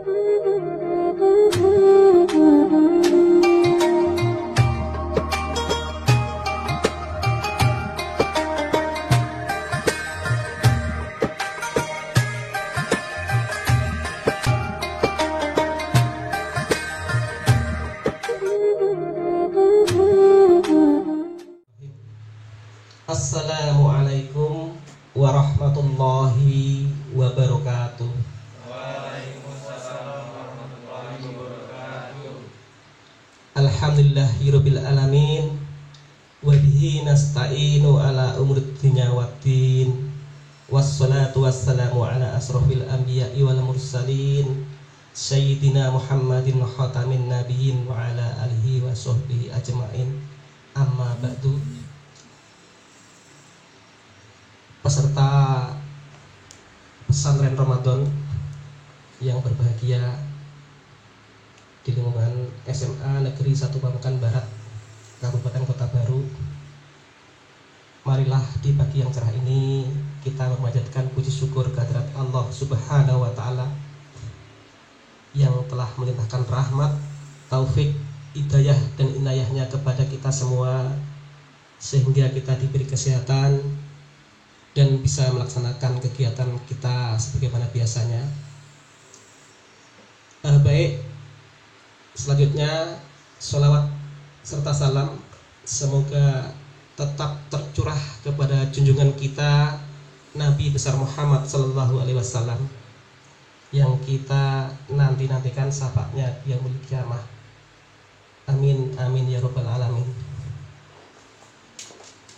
Assalamualaikum warahmatullahi wabarakatuh. Waalaikumsalam warahmatullahi wabarakatuh. Alhamdulillahirabbil alamin wa bihi nasta'inu ala umuri dunya waddin. Wassalatu wassalamu ala asrofil anbiya'i wal mursalin sayyidina Muhammadin khatamin nabiyyin wa ala alihi wa sahbihi ajma'in. Amma ba'du. Peserta pesantren Ramadan yang berbahagia di lingkungan SMA Negeri 1 Pamukan Barat, Kabupaten Kota Baru, marilah di pagi yang cerah ini kita memanjatkan puji syukur kehadirat Allah Subhanahu wa Ta'ala yang telah melimpahkan rahmat, taufik, hidayah dan inayahnya kepada kita semua sehingga kita diberi kesehatan dan bisa melaksanakan kegiatan kita sebagaimana biasanya. Baik, selanjutnya sholawat serta salam semoga tetap tercurah kepada junjungan kita Nabi besar Muhammad Sallallahu Alaihi Wasallam yang kita nantikan syafaatnya di yaumul kiamah. Amin amin ya rabbal alamin.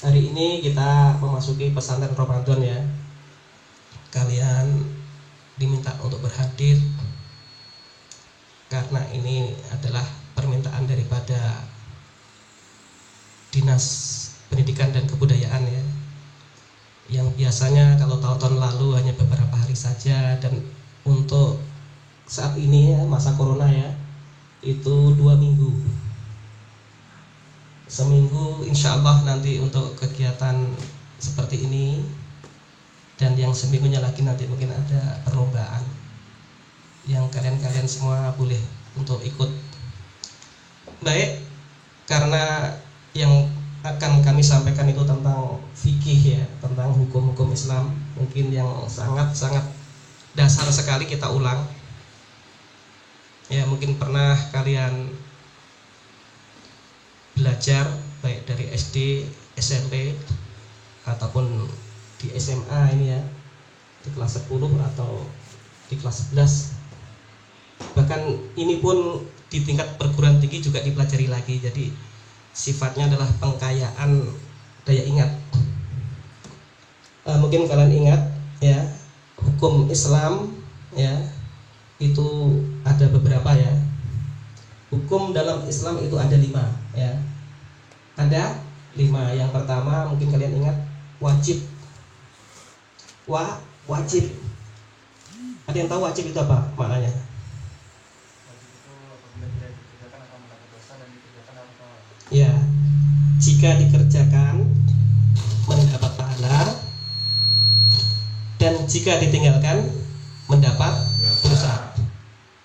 Hari ini kita memasuki pesantren Ramadan ya. Kalian diminta untuk berhadir karena ini adalah permintaan daripada Dinas Pendidikan dan Kebudayaan ya. Yang biasanya kalau tahun lalu hanya beberapa hari saja, dan untuk saat ini ya, masa corona ya, itu 2 minggu. Seminggu insya Allah nanti untuk kegiatan seperti ini, dan yang seminggunya lagi nanti mungkin ada perlombaan yang kalian semua boleh untuk ikut. Baik, karena yang akan kami sampaikan itu tentang fikih ya, tentang hukum-hukum Islam, mungkin yang sangat-sangat dasar sekali kita ulang ya. Mungkin pernah kalian belajar baik dari SD, SMP ataupun di SMA ini ya, di kelas 10 atau di kelas 11. Bahkan ini pun di tingkat perguruan tinggi juga dipelajari lagi. Jadi sifatnya adalah pengkayaan daya ingat. Mungkin kalian ingat ya, hukum Islam ya, itu ada beberapa ya. Hukum dalam Islam itu ada 5 ya. Ada 5. Yang pertama mungkin kalian ingat, wajib. Wajib. Ada yang tahu wajib itu apa maknanya? Ya, jika dikerjakan mendapat pahala, dan jika ditinggalkan mendapat dosa.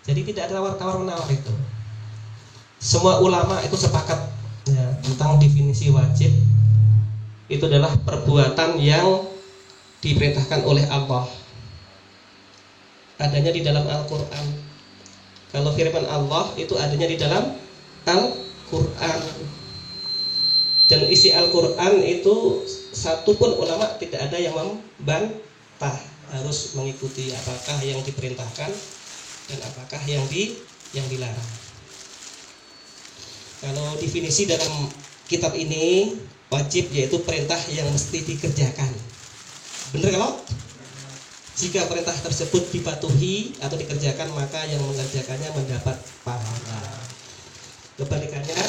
Jadi tidak ada tawar menawar itu. Semua ulama itu sepakat ya, tentang definisi wajib. Itu adalah perbuatan yang diperintahkan oleh Allah, adanya di dalam Al-Quran. Kalau firman Allah itu adanya di dalam Al-Quran, dan isi Al-Quran itu satupun ulama tidak ada yang membantah, harus mengikuti apakah yang diperintahkan dan apakah yang dilarang. Kalau definisi dalam kitab ini, wajib yaitu perintah yang mesti dikerjakan. Benar kalau? Jika perintah tersebut dipatuhi atau dikerjakan, maka yang mengerjakannya mendapat pahala. Kebalikannya,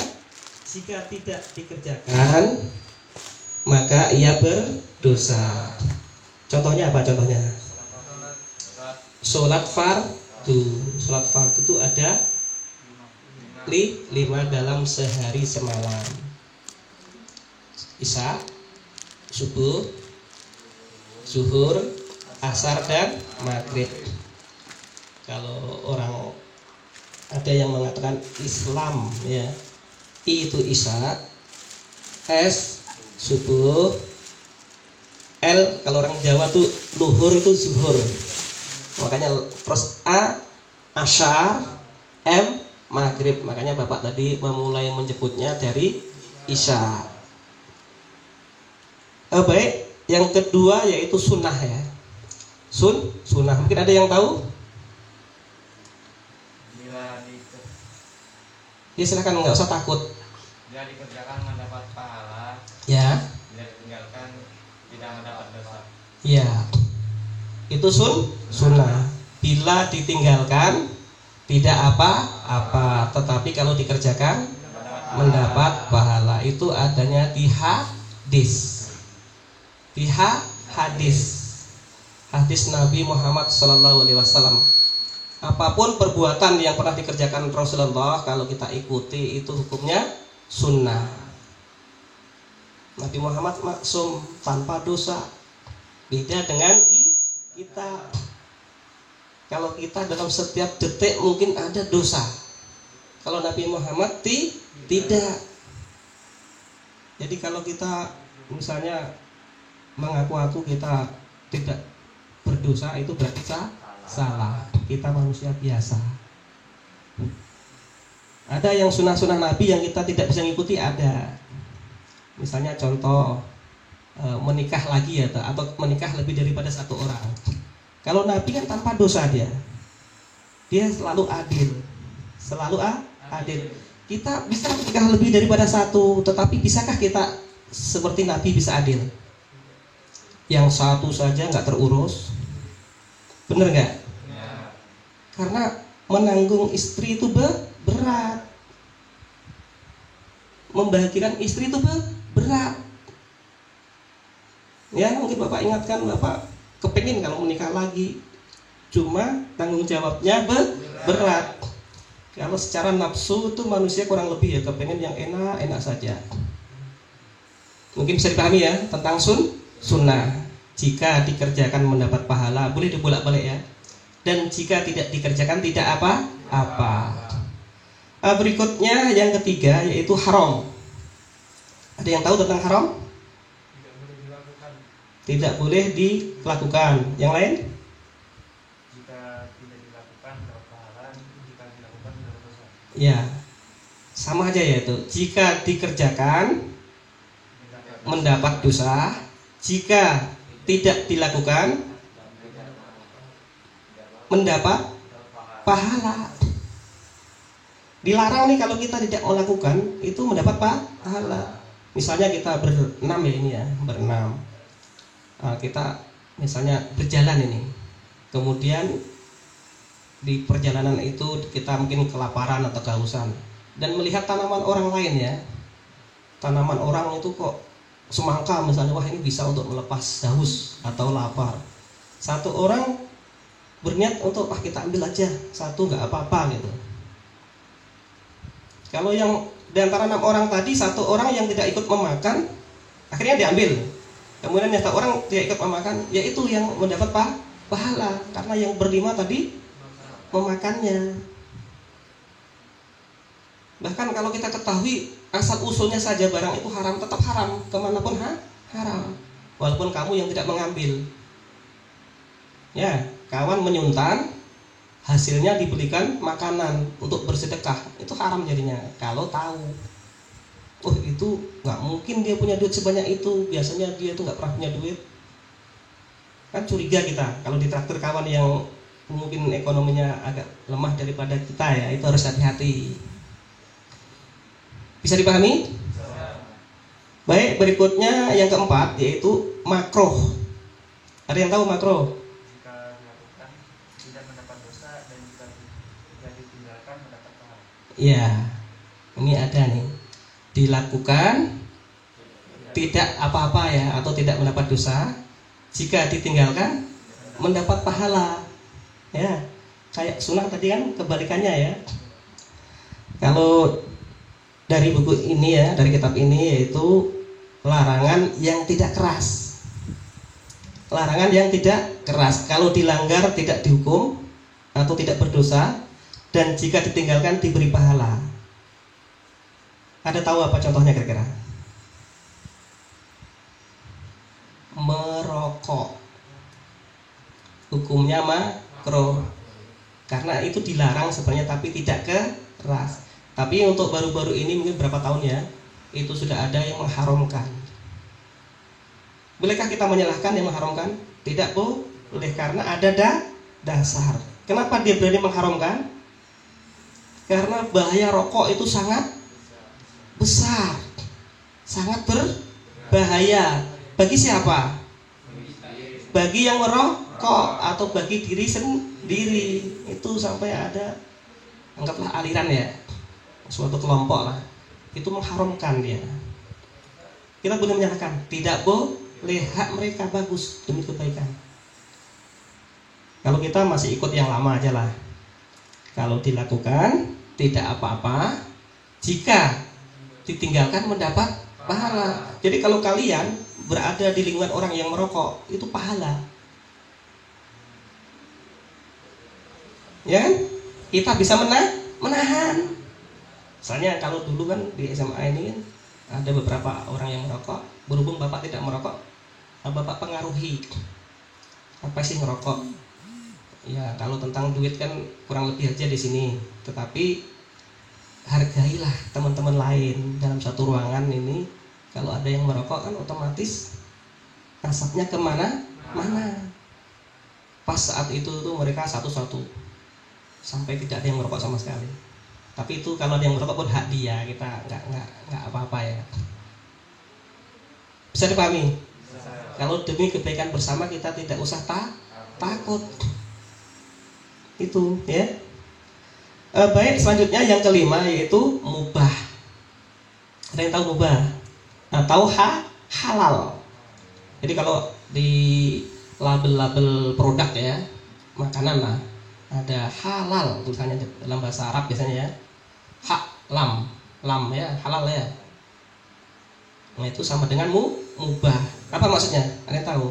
jika tidak dikerjakan, maka ia berdosa. Contohnya apa contohnya? Sholat fardu. Sholat fardu itu ada 5 dalam sehari semalam. Isya, subuh, zuhur, asar dan maghrib. Kalau orang Ada yang mengatakan Islam, ya. I itu Isya, S subuh, L kalau orang Jawa tuh luhur itu zuhur. Makanya terus A asyar, M maghrib. Makanya Bapak tadi memulai menyebutnya dari Isya. Baik, yang kedua yaitu sunnah, ya. Sunnah. Mungkin ada yang tahu? Ya silakan, nggak usah takut. Bila dikerjakan mendapat pahala, Ya. bila ditinggalkan tidak mendapat dosa. Ya. Itu sunnah. Bila ditinggalkan tidak apa-apa, tetapi kalau dikerjakan mendapat pahala. Itu adanya di hadis. Di hadis Nabi Muhammad SAW. Apapun perbuatan yang pernah dikerjakan Rasulullah, kalau kita ikuti itu hukumnya sunnah. Nabi Muhammad maksum, tanpa dosa. Beda dengan kita. Kalau kita dalam setiap detik mungkin ada dosa. Kalau Nabi Muhammad tidak. Jadi kalau kita misalnya mengaku-ngaku kita tidak berdosa, itu berarti salah. Kita manusia biasa. Ada yang sunnah-sunnah Nabi yang kita tidak bisa ngikuti, ada. Misalnya contoh menikah lagi, ya, atau menikah lebih daripada satu orang. Kalau Nabi kan tanpa dosa dia selalu adil, adil. Kita bisa menikah lebih daripada satu, tetapi bisakah kita seperti Nabi bisa adil? Yang satu saja nggak terurus, bener nggak? Ya. Karena menanggung istri itu berat, membahagiakan istri itu berat. Ya mungkin Bapak ingatkan, Bapak kepingin kalau menikah lagi, cuma tanggung jawabnya berat. Kalau secara nafsu itu manusia kurang lebih ya kepingin yang enak saja. Mungkin bisa dipahami ya tentang sunnah. Jika dikerjakan mendapat pahala, boleh dibolak-balik ya. Dan jika tidak dikerjakan tidak apa-apa. Berikutnya yang ketiga yaitu haram. Ada yang tahu tentang haram? Tidak boleh dilakukan. Yang lain? Jika tidak dilakukan mendapat pahala, jika dilakukan mendapat dosa. Ya, sama aja ya itu. Jika dikerjakan mendapat dosa, jika tidak dilakukan mendapat pahala. Dilarang nih kalau kita tidak melakukan itu mendapat pahala. Misalnya kita berenam ya, ini ya, berenam. Kita misalnya berjalan ini, kemudian di perjalanan itu kita mungkin kelaparan atau kehausan dan melihat tanaman orang lain, ya, tanaman orang itu kok semangka misalnya, wah ini bisa untuk melepas haus atau lapar. Satu orang berniat untuk kita ambil aja satu, nggak apa-apa gitu. Kalau yang di antara 6 orang tadi, satu orang yang tidak ikut memakan akhirnya diambil. Kemudian yang satu orang tidak ikut memakan, yaitu yang mendapat pahala karena yang berlima tadi memakannya. Bahkan kalau kita ketahui asal usulnya saja barang itu haram, tetap haram kemanapun haram, walaupun kamu yang tidak mengambil. Ya, kawan menyuntan, hasilnya dibelikan makanan untuk bersedekah, itu haram jadinya kalau tahu. Oh itu nggak mungkin dia punya duit sebanyak itu, biasanya dia tuh nggak pernah punya duit. Kan curiga kita kalau ditraktir kawan yang mungkin ekonominya agak lemah daripada kita, ya, itu harus hati-hati. Bisa dipahami? Baik, berikutnya yang keempat yaitu makruh. Ada yang tahu makruh? Jika dilakukan tidak mendapat dosa, dan jika ditinggalkan mendapat pahala. Ya, ini ada nih. Dilakukan tidak apa-apa ya, atau tidak mendapat dosa. Jika ditinggalkan mendapat pahala. Ya, kayak sunnah tadi kan kebalikannya ya. Kalau dari buku ini ya, dari kitab ini, yaitu larangan yang tidak keras. Larangan yang tidak keras. Kalau dilanggar tidak dihukum atau tidak berdosa, dan jika ditinggalkan diberi pahala. Ada tahu apa contohnya kira-kira? Merokok, hukumnya makruh karena itu dilarang sebenarnya, tapi tidak keras. Tapi untuk baru-baru ini mungkin berapa tahun ya, itu sudah ada yang mengharamkan. Bolehkah kita menyalahkan yang mengharamkan? Tidak boleh, karena ada dasar. Kenapa dia berani mengharamkan? Karena bahaya rokok itu sangat besar, sangat berbahaya. Bagi siapa? Bagi yang merokok atau bagi diri sendiri. Itu sampai ada, anggaplah aliran ya, suatu kelompok lah, itu mengharamkan dia. Kita boleh menyalahkan? Tidak boleh, hak mereka bagus demi kebaikan. Kalau kita masih ikut yang lama aja lah. Kalau dilakukan tidak apa-apa, jika ditinggalkan mendapat pahala. Jadi kalau kalian berada di lingkungan orang yang merokok, itu pahala. Ya kan? Kita bisa menahan. Misalnya kalau dulu kan di SMA ini kan ada beberapa orang yang merokok. Berhubung Bapak tidak merokok, Bapak pengaruhi. Apa sih ngerokok? Ya kalau tentang duit kan kurang lebih aja di sini. Tetapi hargailah teman-teman lain dalam satu ruangan ini. Kalau ada yang merokok kan otomatis asapnya kemana-mana. Pas saat itu tuh mereka satu-satu sampai tidak ada yang merokok sama sekali. Tapi itu kalau ada yang merokok pun hak dia, kita nggak apa-apa ya. Bisa dipahami? Kalau demi kebaikan bersama kita tidak usah takut. Itu ya. Baik, selanjutnya yang kelima yaitu mubah. Ada yang tahu mubah? Atau halal. Jadi kalau di label-label produk ya, makanan lah, ada halal tulisannya dalam bahasa Arab biasanya ya. Lam ya, halal ya. Nah itu sama dengan mubah. Apa maksudnya? Ada yang tahu?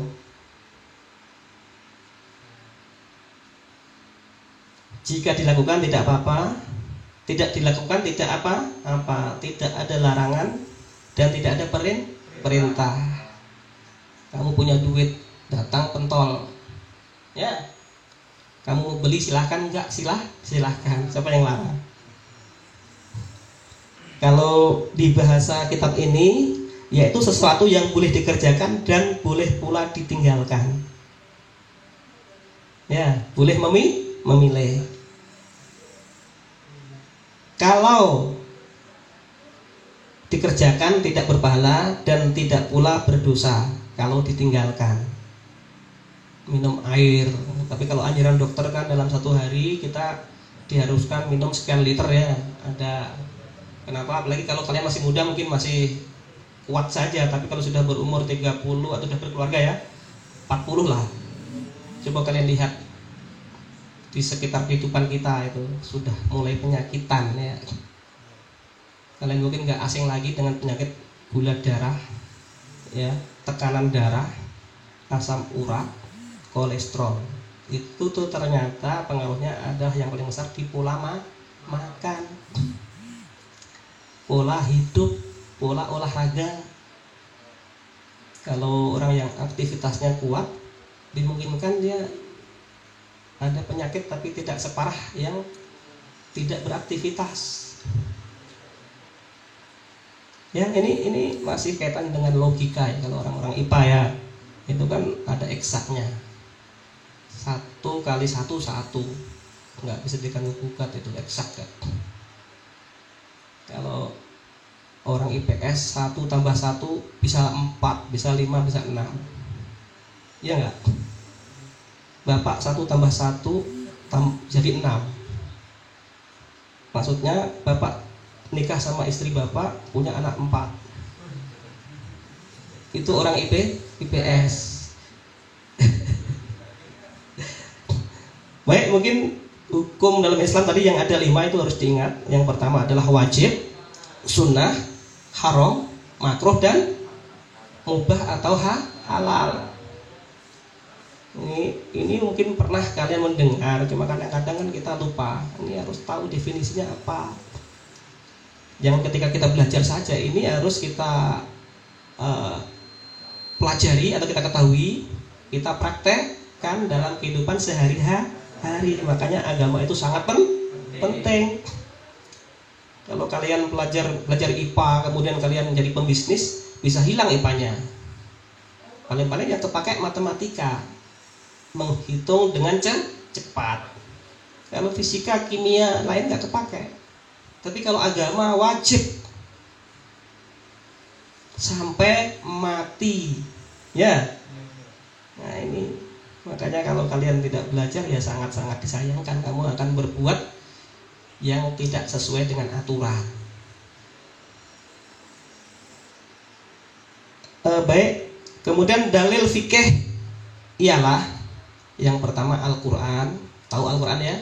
Jika dilakukan tidak apa-apa, tidak dilakukan tidak apa-apa, tidak ada larangan dan tidak ada perintah. Kamu punya duit, datang pentol, ya. Kamu beli silahkan, enggak silahkan. Siapa yang larang? Kalau di bahasa kitab ini, yaitu sesuatu yang boleh dikerjakan dan boleh pula ditinggalkan. Ya, boleh memilih. Kalau dikerjakan tidak berpahala dan tidak pula berdosa kalau ditinggalkan. Minum air, tapi kalau anjuran dokter kan dalam satu hari kita diharuskan minum sekian liter ya. Ada kenapa? Apalagi kalau kalian masih muda mungkin masih kuat saja, tapi kalau sudah berumur 30 atau sudah berkeluarga ya 40 lah. Coba kalian lihat di sekitar kehidupan kita itu sudah mulai penyakitan ya. Kalian mungkin nggak asing lagi dengan penyakit gula darah ya, tekanan darah, asam urat, kolesterol. Itu tuh ternyata pengaruhnya adalah yang paling besar di pola makan, pola hidup, pola olahraga. Kalau orang yang aktivitasnya kuat, dimungkinkan dia ada penyakit tapi tidak separah yang tidak beraktivitas. Ya ini masih kaitan dengan logika ya. Kalau orang-orang IPA ya, itu kan ada eksaknya. 1 kali 1 1, nggak bisa diganggu-gugat, itu eksak ya. Kalau orang IPS 1 tambah 1 bisa 4, bisa 5, bisa 6. Iya nggak? Bapak 1 tambah 1 jadi 6. Maksudnya bapak nikah sama istri bapak, punya anak 4. Itu orang IPS. Baik, mungkin hukum dalam Islam tadi yang ada 5 itu harus diingat. Yang pertama adalah wajib, sunnah, haram, makruh, dan mubah atau halal. Ini mungkin pernah kalian mendengar, cuma kadang-kadang kan kita lupa. Ini harus tahu definisinya apa. Jangan ketika kita belajar saja, ini harus kita pelajari atau kita ketahui, kita praktekkan dalam kehidupan sehari-hari. Makanya agama itu sangat penting. Kalau kalian belajar IPA, kemudian kalian menjadi pembisnis, bisa hilang IPA-nya. Paling-paling yang kepakai matematika, menghitung dengan cepat. Kalau fisika, kimia lain nggak kepakai. Tapi kalau agama wajib sampai mati, ya. Nah ini makanya kalau kalian tidak belajar ya sangat-sangat disayangkan. Kamu akan berbuat yang tidak sesuai dengan aturan. Baik. Kemudian dalil fikih ialah yang pertama Al-Quran. Tahu Al-Quran ya?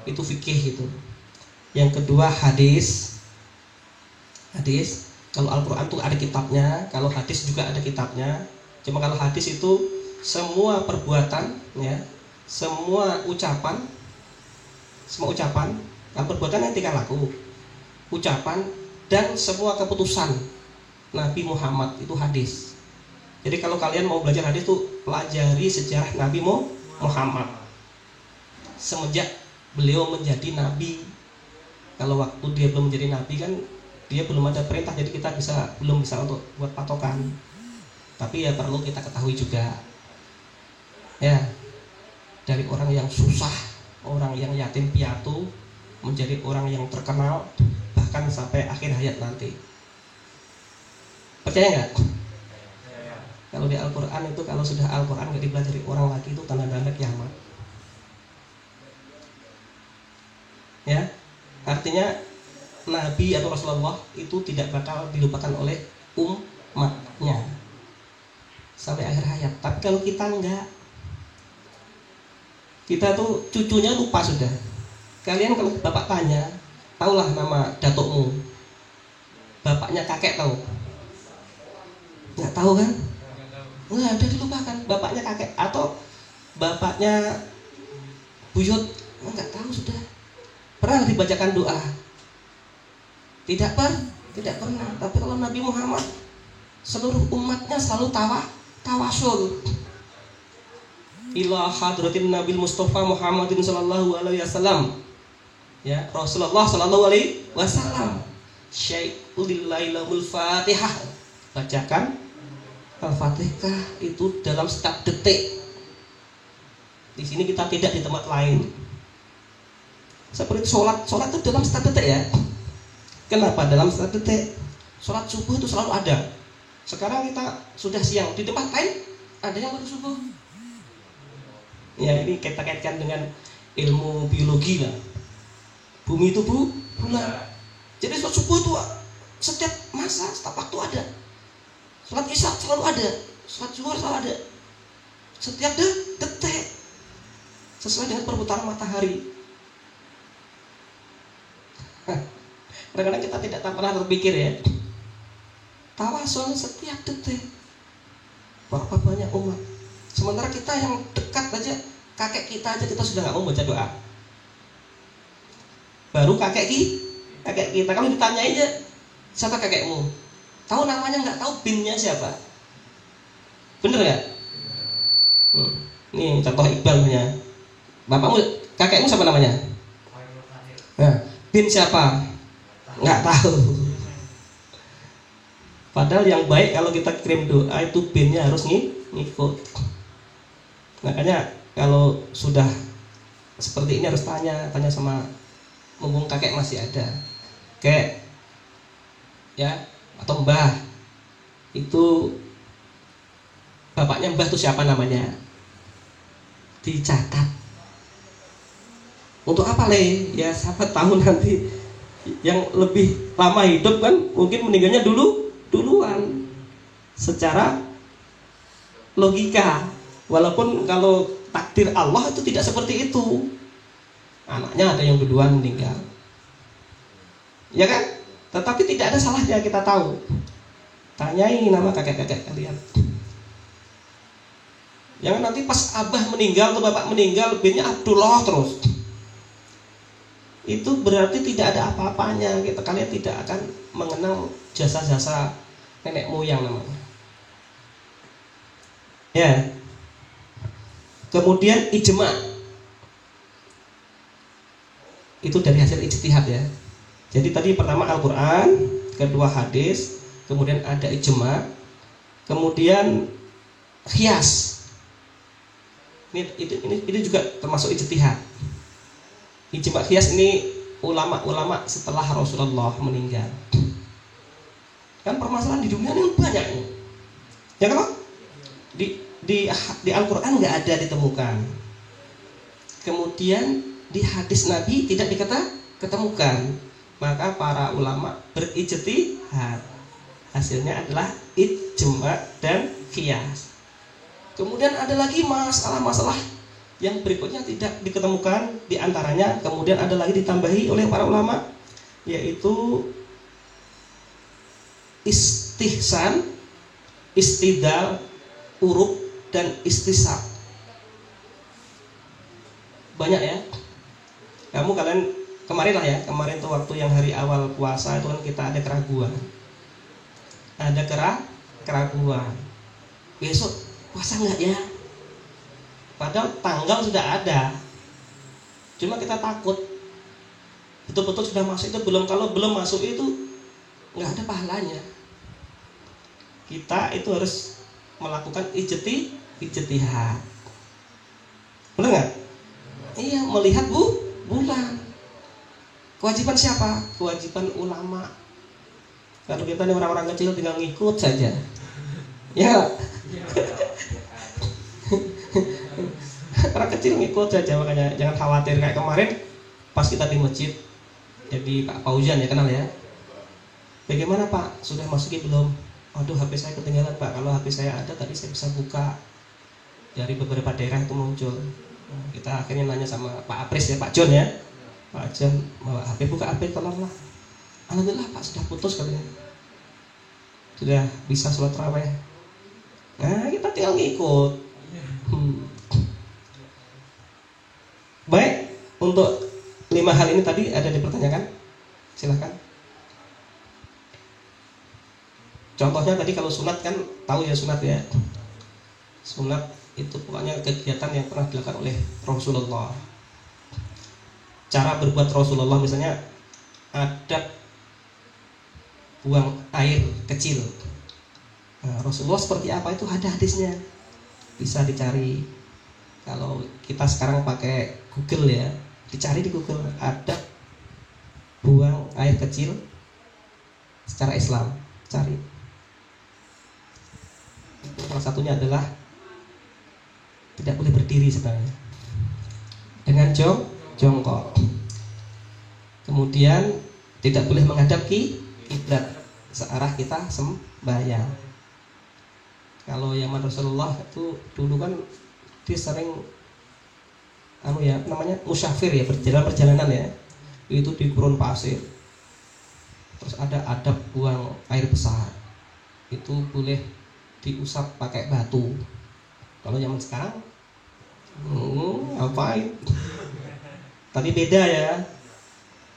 Itu fikih itu. Yang kedua hadis. Kalau Al-Quran itu ada kitabnya, kalau hadis juga ada kitabnya. Cuma kalau hadis itu semua perbuatan, ya, semua ucapan. Kalau perbuatan yang tingkah laku, ucapan, dan semua keputusan Nabi Muhammad itu hadis. Jadi kalau kalian mau belajar hadis tuh pelajari sejarah Nabi Muhammad semenjak beliau menjadi nabi. Kalau waktu dia belum menjadi nabi kan dia belum ada perintah, jadi kita belum bisa untuk buat patokan. Tapi ya perlu kita ketahui juga, ya, dari orang yang susah, orang yang yatim piatu menjadi orang yang terkenal bahkan sampai akhir hayat nanti. Percaya nggak? Kalau di Al-Quran itu, kalau sudah Al-Quran nggak dipelajari orang lagi, itu tanda-tanda kiamat. Ya, artinya Nabi atau Rasulullah itu tidak bakal dilupakan oleh umatnya sampai akhir hayat. Tapi kalau kita enggak, kita tuh cucunya lupa sudah. Kalian kalau bapak tanya, taulah nama datukmu, bapaknya kakek tahu? Nggak tahu kan? Nggak, udah dilupakan. Bapaknya kakek atau bapaknya buyut, nggak tahu sudah. Pernah dibacakan doa? Tidak pernah. Tapi kalau Nabi Muhammad, seluruh umatnya selalu tawasul ila hadratin Nabil Mustafa Muhammadin sallallahu alaihi wasallam. Ya, Rasulullah sallallahu alaihi wasallam. Syai'ulillahil Fatihah. Bacakan Al-Fatihah itu dalam setiap detik. Di sini kita tidak di tempat lain. Seperti sholat itu dalam setiap detik ya. Kenapa dalam setiap detik? Sholat subuh itu selalu ada. Sekarang kita sudah siang, di tempat lain ada yang baru subuh. Ya ini kita kaitkan dengan ilmu biologi lah. Bumi itu bulan. Jadi sholat subuh itu setiap masa, setiap waktu ada. Sholat isya selalu ada, sholat zuhur selalu ada. Setiap detik sesuai dengan perputaran matahari. Kadang-kadang kita tidak pernah terpikir ya, tawasul setiap detik. Berapa banyak umat. Sementara kita yang dekat aja, kakek kita aja kita sudah nggak mau baca doa. Baru kakek kita, kalau ditanya aja siapa kakekmu, tahu namanya nggak, tahu binnya siapa. Bener ya? Nih contoh Iqbal punya. Bapakmu, kakekmu siapa namanya? Nah, bin siapa? Nggak tahu. Padahal yang baik kalau kita kirim doa itu binnya harus ngikut. Makanya kalau sudah seperti ini harus tanya sama, mumpung kakek masih ada, kakek ya, atau mbah, itu bapaknya mbah itu siapa namanya, dicatat. Untuk apa le? Ya siapa tahu nanti yang lebih lama hidup kan mungkin meninggalnya duluan secara logika. Walaupun kalau takdir Allah itu tidak seperti itu, anaknya ada yang duluan meninggal, ya kan? Tetapi tidak ada salahnya kita tahu. Tanyai nama kakek-kakek kalian. Jangan nanti pas abah meninggal atau bapak meninggal binnya Abdullah terus. Itu berarti tidak ada apa-apanya. Kalian tidak akan mengenang jasa-jasa nenek moyang namanya. Ya. Kemudian ijma. Itu dari hasil ijtihad ya. Jadi tadi pertama Al-Qur'an, kedua hadis, kemudian ada ijma, kemudian qiyas. Ini juga termasuk ijtihad. Ijma qiyas ini ulama-ulama setelah Rasulullah meninggal. Kan permasalahan di dunia ini banyak nih. Ya kan? Di Al-Qur'an nggak ada ditemukan. Kemudian di hadis Nabi tidak diketemukan. Maka para ulama berijtihad. Hasilnya adalah ijma dan qiyas. Kemudian ada lagi masalah-masalah yang berikutnya tidak diketemukan, di antaranya kemudian ada lagi ditambahi oleh para ulama, yaitu istihsan, istidal, urub, dan istisab. Banyak ya. Kalian kemarin lah ya, kemarin tuh waktu yang hari awal puasa itu kan kita ada keraguan. Ada keraguan. Besok puasa enggak ya? Padahal tanggal sudah ada. Cuma kita takut. Betul-betul sudah masuk itu belum, kalau belum masuk itu enggak ada pahalanya. Kita itu harus melakukan ijtihad. Benar enggak? Iya, melihat bulan. Kewajiban siapa? Kewajiban ulama. Kalau kita ini orang-orang kecil tinggal ngikut saja. Ya. Orang kecil ngikut saja, makanya jangan khawatir kayak kemarin pas kita di masjid. Jadi Pak Fauzan ya, kenal ya. Bagaimana Pak? Sudah masukin belum? Aduh, HP saya ketinggalan Pak. Kalau HP saya ada tadi saya bisa buka. Dari beberapa daerah itu muncul. Nah, kita akhirnya nanya sama Pak Apris ya, Pak John ya. Pak John bawa HP, buka HP tolonglah. Alhamdulillah Pak sudah putus kalian. Sudah bisa sholat tarawih. Nah, kita tinggal ngikut. Baik, untuk 5 hal ini tadi ada dipertanyakan? Silahkan. Contohnya tadi kalau sunat kan tahu ya sunat ya. Sunat itu pokoknya kegiatan yang pernah dilakukan oleh Rasulullah. Cara berbuat Rasulullah misalnya adab buang air kecil. Nah, Rasulullah seperti apa itu ada hadisnya. Bisa dicari. Kalau kita sekarang pakai Google ya, dicari di Google adab buang air kecil secara Islam, cari. Salah satunya adalah tidak boleh berdiri sebenarnya, dengan jongkok. Kemudian tidak boleh menghadap kiblat searah kita sembahyang. Kalau zaman Rasulullah itu dulu kan dia sering namanya musyafir ya, perjalanan ya. Itu di gurun pasir. Terus ada adab buang air besar. Itu boleh diusap pakai batu. Kalau zaman sekarang ngapain? Tapi beda ya.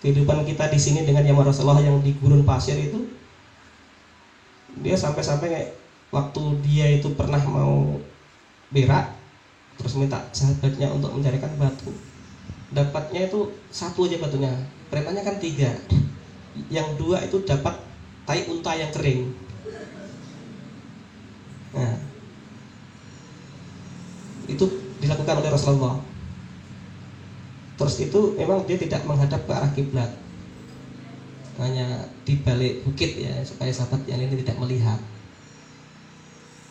Kehidupan kita di sini dengan zaman Rasulullah yang di gurun pasir itu, dia sampai-sampai kayak waktu dia itu pernah mau berak, terus minta sahabatnya untuk mencarikan batu. Dapatnya itu 1 aja batunya. Perintahnya kan 3. Yang 2 itu dapat tai unta yang kering. Nah, itu dilakukan oleh Rasulullah. Terus itu memang dia tidak menghadap ke arah kiblat, hanya di balik bukit ya, supaya sahabat yang ini tidak melihat.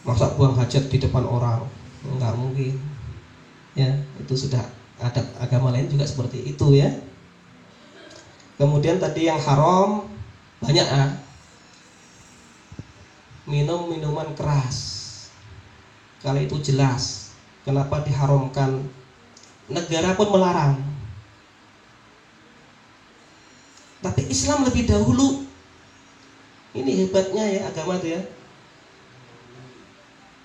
Masa buang hajat di depan orang? Enggak mungkin. Ya, itu sudah adab agama lain juga seperti itu ya. Kemudian tadi yang haram banyak minum minuman keras. Kalau itu jelas kenapa diharamkan. Negara pun melarang. Tapi Islam lebih dahulu. Ini hebatnya ya agama itu ya.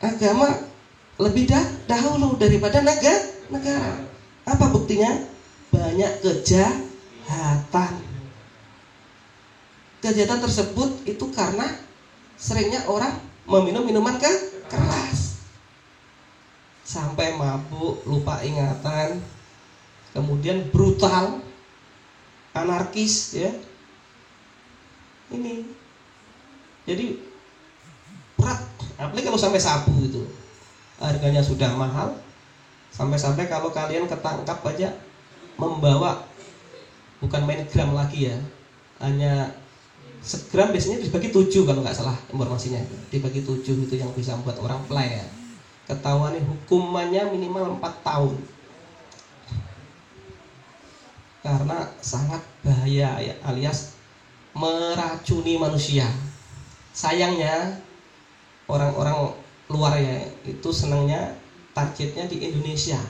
Agama lebih dahulu daripada negara. Apa buktinya? Banyak kejahatan. Kejahatan tersebut itu karena seringnya orang meminum minuman keras, sampai mabuk, lupa ingatan, kemudian brutal, anarkis, ya. Ini jadi berat, apalagi kalau sampai sabu itu harganya sudah mahal, sampai-sampai kalau kalian ketangkap aja membawa, bukan main gram lagi ya, hanya segram biasanya dibagi 7 kalau nggak salah informasinya, dibagi 7 itu yang bisa membuat orang play ya. Ketahuan hukumannya minimal 4 tahun karena sangat bahaya ya, alias meracuni manusia. Sayangnya orang-orang luar ya itu senangnya targetnya di Indonesia.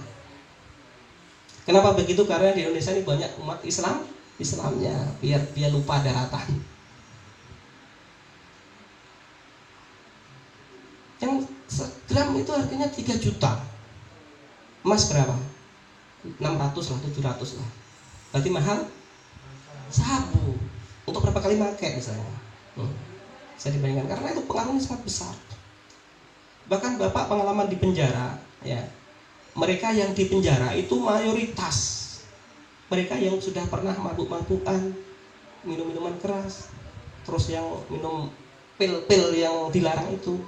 Kenapa begitu? Karena di Indonesia ini banyak umat Islamnya, biar dia lupa daratan. Yang segram itu harganya 3 juta. Emas berapa? 600 lah, 700 lah. Berarti mahal. Sabu untuk berapa kali pakai misalnya. Saya dibayangkan, karena itu pengaruhnya sangat besar. Bahkan Bapak pengalaman di penjara ya. Mereka yang di penjara itu mayoritas mereka yang sudah pernah mabuk-mabukan, minum minuman keras, terus yang minum pil-pil yang dilarang itu.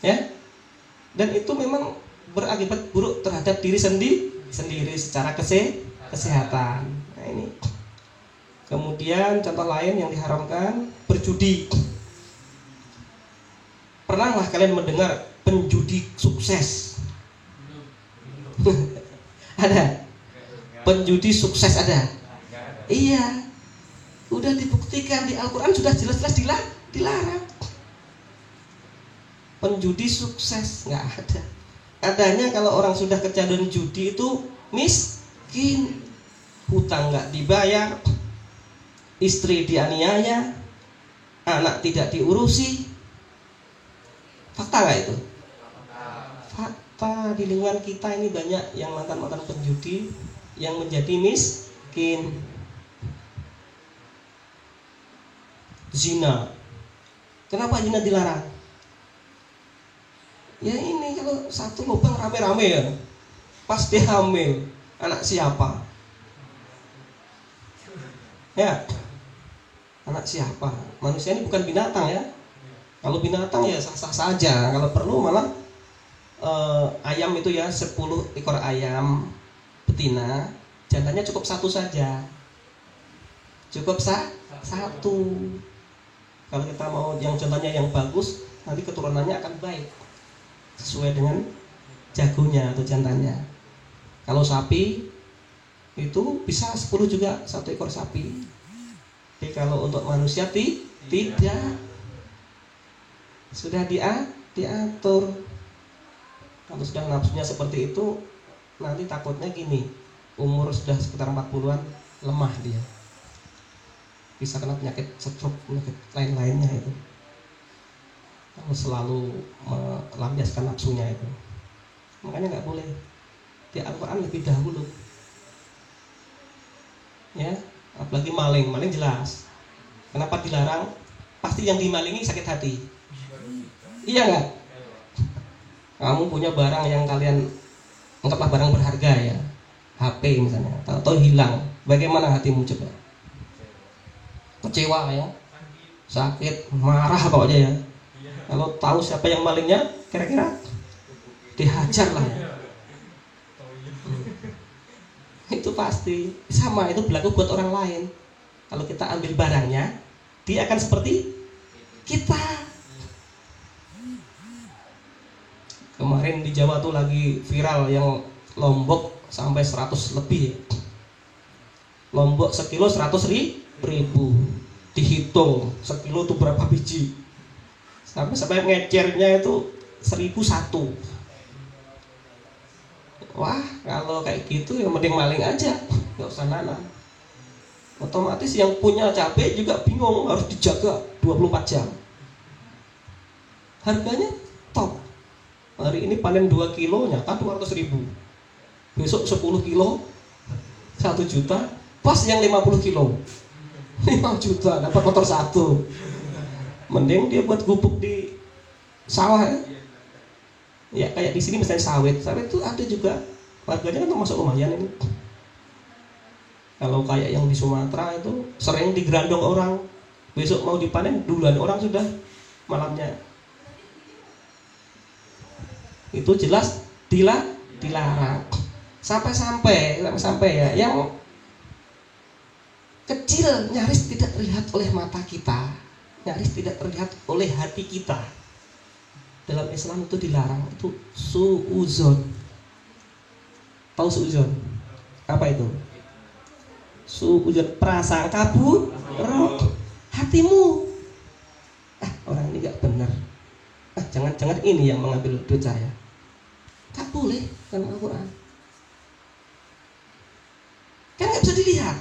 Ya, dan itu memang berakibat buruk terhadap diri sendiri secara kesehatan. Nah ini. Kemudian contoh lain yang diharamkan, berjudi. Pernahlah kalian mendengar penjudi sukses? Ada? Penjudi sukses ada? Iya. Udah dibuktikan di Al-Quran, sudah jelas-jelas dilarang. Penjudi sukses nggak ada. Adanya kalau orang sudah kecanduan judi itu miskin, hutang nggak dibayar, istri dianiaya, anak tidak diurusi. Fakta nggak itu? Fakta. Di lingkungan kita ini banyak yang mantan-mantan penjudi yang menjadi miskin. Zina. Kenapa zina dilarang? Ya ini kalau satu lubang rame-rame ya, pas dia hamil, anak siapa? Ya, anak siapa? Manusia ini bukan binatang ya. Kalau binatang ya sah-sah saja. Kalau perlu malah ayam itu ya 10 ekor ayam betina, jantannya cukup 1 saja. Cukup satu. Kalau kita mau yang jantannya yang bagus, nanti keturunannya akan baik sesuai dengan jagonya atau jantannya. Kalau sapi itu bisa 10 juga, 1 ekor sapi. Tapi kalau untuk manusia tidak. Sudah diatur. Kalau sudah nafsunya seperti itu, nanti takutnya gini, umur sudah sekitar 40-an lemah dia. Bisa kena penyakit stroke, penyakit lain-lainnya itu. Kalau selalu melampiaskan nafsunya itu. Makanya nggak boleh. Di Al-Quran lebih dahulu. Ya, apalagi maling jelas. Kenapa dilarang? Pasti yang dimalingi sakit hati. Iya nggak? Kamu punya barang yang kalian anggaplah barang berharga ya, HP misalnya, atau hilang, bagaimana hatimu coba? Kecewa ya, sakit, marah pokoknya ya. Kalau tahu siapa yang malingnya, kira-kira dihajar lah ya. Itu pasti sama, itu berlaku buat orang lain. Kalau kita ambil barangnya, dia akan seperti kita. Kemarin di Jawa tuh lagi viral yang Lombok sampai 100 lebih. Lombok sekilo 100.000. Dihitung sekilo tuh berapa biji. Sampai ngecernya itu 1001. Wah, kalau kayak gitu ya mending maling aja, nggak usah nanam. Otomatis yang punya cabai juga bingung, harus dijaga 24 jam. harganya top. Hari ini panen 2 kilo nyata 200.000, besok 10 kilo 1 juta, pas yang 50 kilo 5 juta dapat motor 1. Mending dia buat gubuk di sawah ya. Ya kayak di sini misalnya sawit itu ada juga harganya kan termasuk lumayan ini. Kalau kayak yang di Sumatera itu sering digerandong orang, besok mau dipanen duluan orang sudah malamnya. Itu jelas dilarang. Sampai ya yang kecil nyaris tidak terlihat oleh mata kita, nyaris tidak terlihat oleh hati kita. Dalam Islam itu dilarang, itu suuzon. Tahu suuzon? Apa itu? Suuzon, prasangka buruk. Hatimu, orang ini gak benar. Jangan-jangan ini yang mengambil duit saya. Gak boleh dalam Al-Quran. Kan gak bisa dilihat.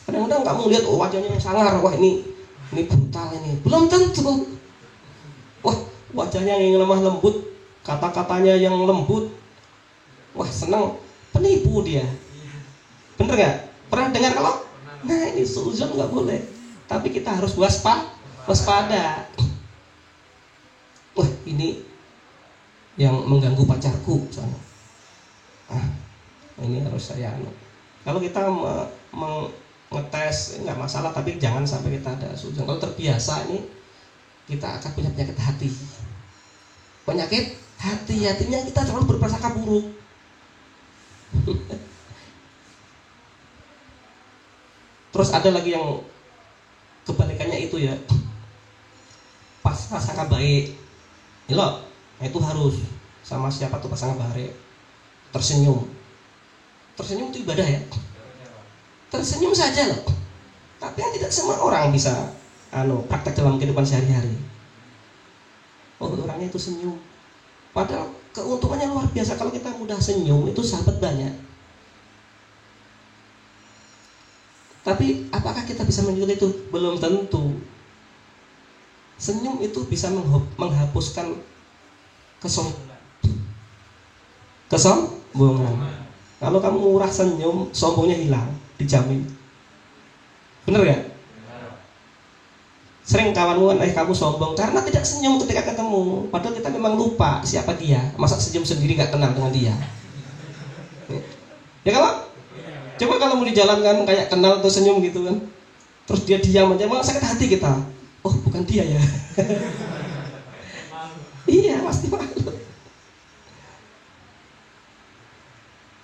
Kadang-kadang kamu lihat wajahnya yang sangar, wah ini brutal ini. Belum tentu. Wah, wajahnya yang lemah lembut, kata-katanya yang lembut, wah senang, penipu dia. Bener gak? Pernah dengar kalau? Nah ini suuzon gak boleh. Tapi kita harus waspada. Wah ini yang mengganggu pacarku misalnya. Ini harus saya kalau kita ngetes nggak masalah, tapi jangan sampai kita ada suuzon. Kalau terbiasa ini kita akan punya penyakit hati, hatinya kita terlalu berprasangka buruk. Terus ada lagi yang kebalikannya itu ya, pas prasangka baik, loh, itu harus sama siapa tuh prasangka baik, tersenyum itu ibadah ya, tersenyum saja loh. Tapi yang tidak semua orang bisa praktek dalam kehidupan sehari-hari. Oh orangnya itu senyum, padahal keuntungannya luar biasa. Kalau kita mudah senyum itu sahabat banyak. Tapi apakah kita bisa menjual itu? Belum tentu. Senyum itu bisa menghapuskan kesombongan. Kalau kamu murah senyum, sombongnya hilang, dijamin. Bener gak? Sering kawanmu kamu sombong karena tidak senyum ketika ketemu. Padahal kita memang lupa siapa dia. Masa senyum sendiri gak kenal dengan dia? Ya kalau? Coba kalau mau di jalan kan kayak kenal tuh senyum gitu kan, terus dia diam aja, malah sakit hati kita. Oh bukan dia ya. Iya pasti malu.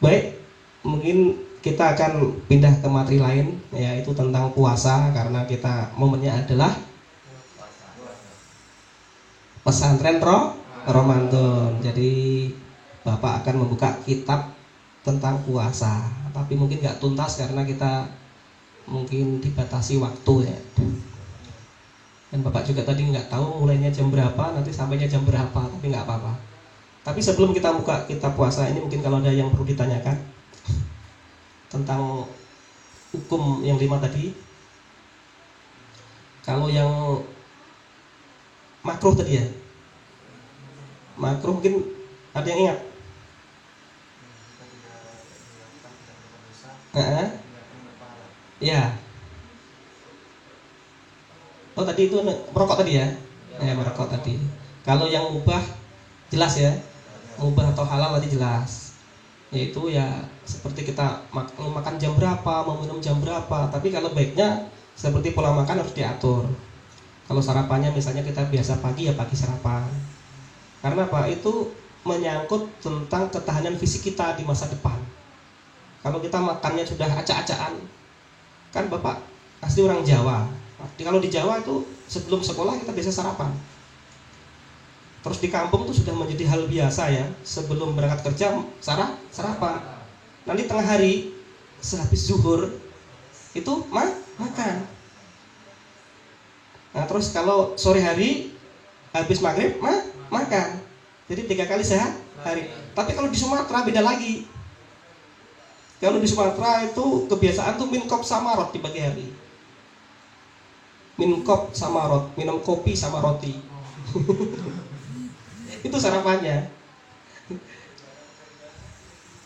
Baik, mungkin kita akan pindah ke materi lain, yaitu tentang puasa, karena kita momennya adalah pesantren Ramadan. Jadi Bapak akan membuka kitab tentang puasa, tapi mungkin nggak tuntas karena kita mungkin dibatasi waktu ya. Dan Bapak juga tadi nggak tahu mulainya jam berapa, nanti sampainya jam berapa, tapi nggak apa-apa. Tapi sebelum kita buka kitab puasa ini, mungkin kalau ada yang perlu ditanyakan tentang hukum yang 5 tadi. Kalau yang makruh tadi ya, makruh mungkin ada yang ingat? Ya. Oh tadi itu merokok tadi ya? Ya merokok tadi. Kalau yang mubah jelas ya, mubah atau halal tadi jelas. Yaitu ya seperti kita makan jam berapa, mau minum jam berapa. Tapi kalau baiknya seperti pola makan harus diatur. Kalau sarapannya misalnya kita biasa pagi ya pagi sarapan. Karena apa? Itu menyangkut tentang ketahanan fisik kita di masa depan. Kalau kita makannya sudah acak-acakan, kan Bapak pasti orang Jawa. Kalau di Jawa itu sebelum sekolah kita biasa sarapan. Terus di kampung itu sudah menjadi hal biasa ya, sebelum berangkat kerja sarapan. Nanti tengah hari sehabis zuhur itu makan. Nah terus kalau sore hari habis maghrib makan. Jadi 3 kali sehari. Tapi kalau di Sumatera beda lagi. Kalau di Sumatera itu kebiasaan tuh minum sama roti pagi hari. Minum kopi sama roti. Itu sarapannya.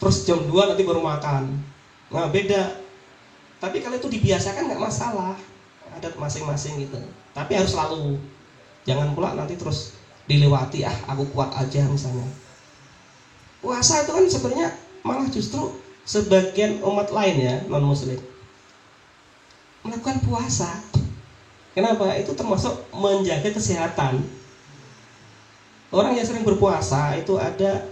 Terus jam 2 nanti baru makan. Nah beda. Tapi kalau itu dibiasakan nggak masalah, adat masing-masing gitu. Tapi harus selalu, jangan pula nanti terus dilewati, aku kuat aja misalnya. Puasa itu kan sebenarnya malah justru sebagian umat lain ya, non muslim, melakukan puasa. Kenapa? Itu termasuk menjaga kesehatan. Orang yang sering berpuasa itu ada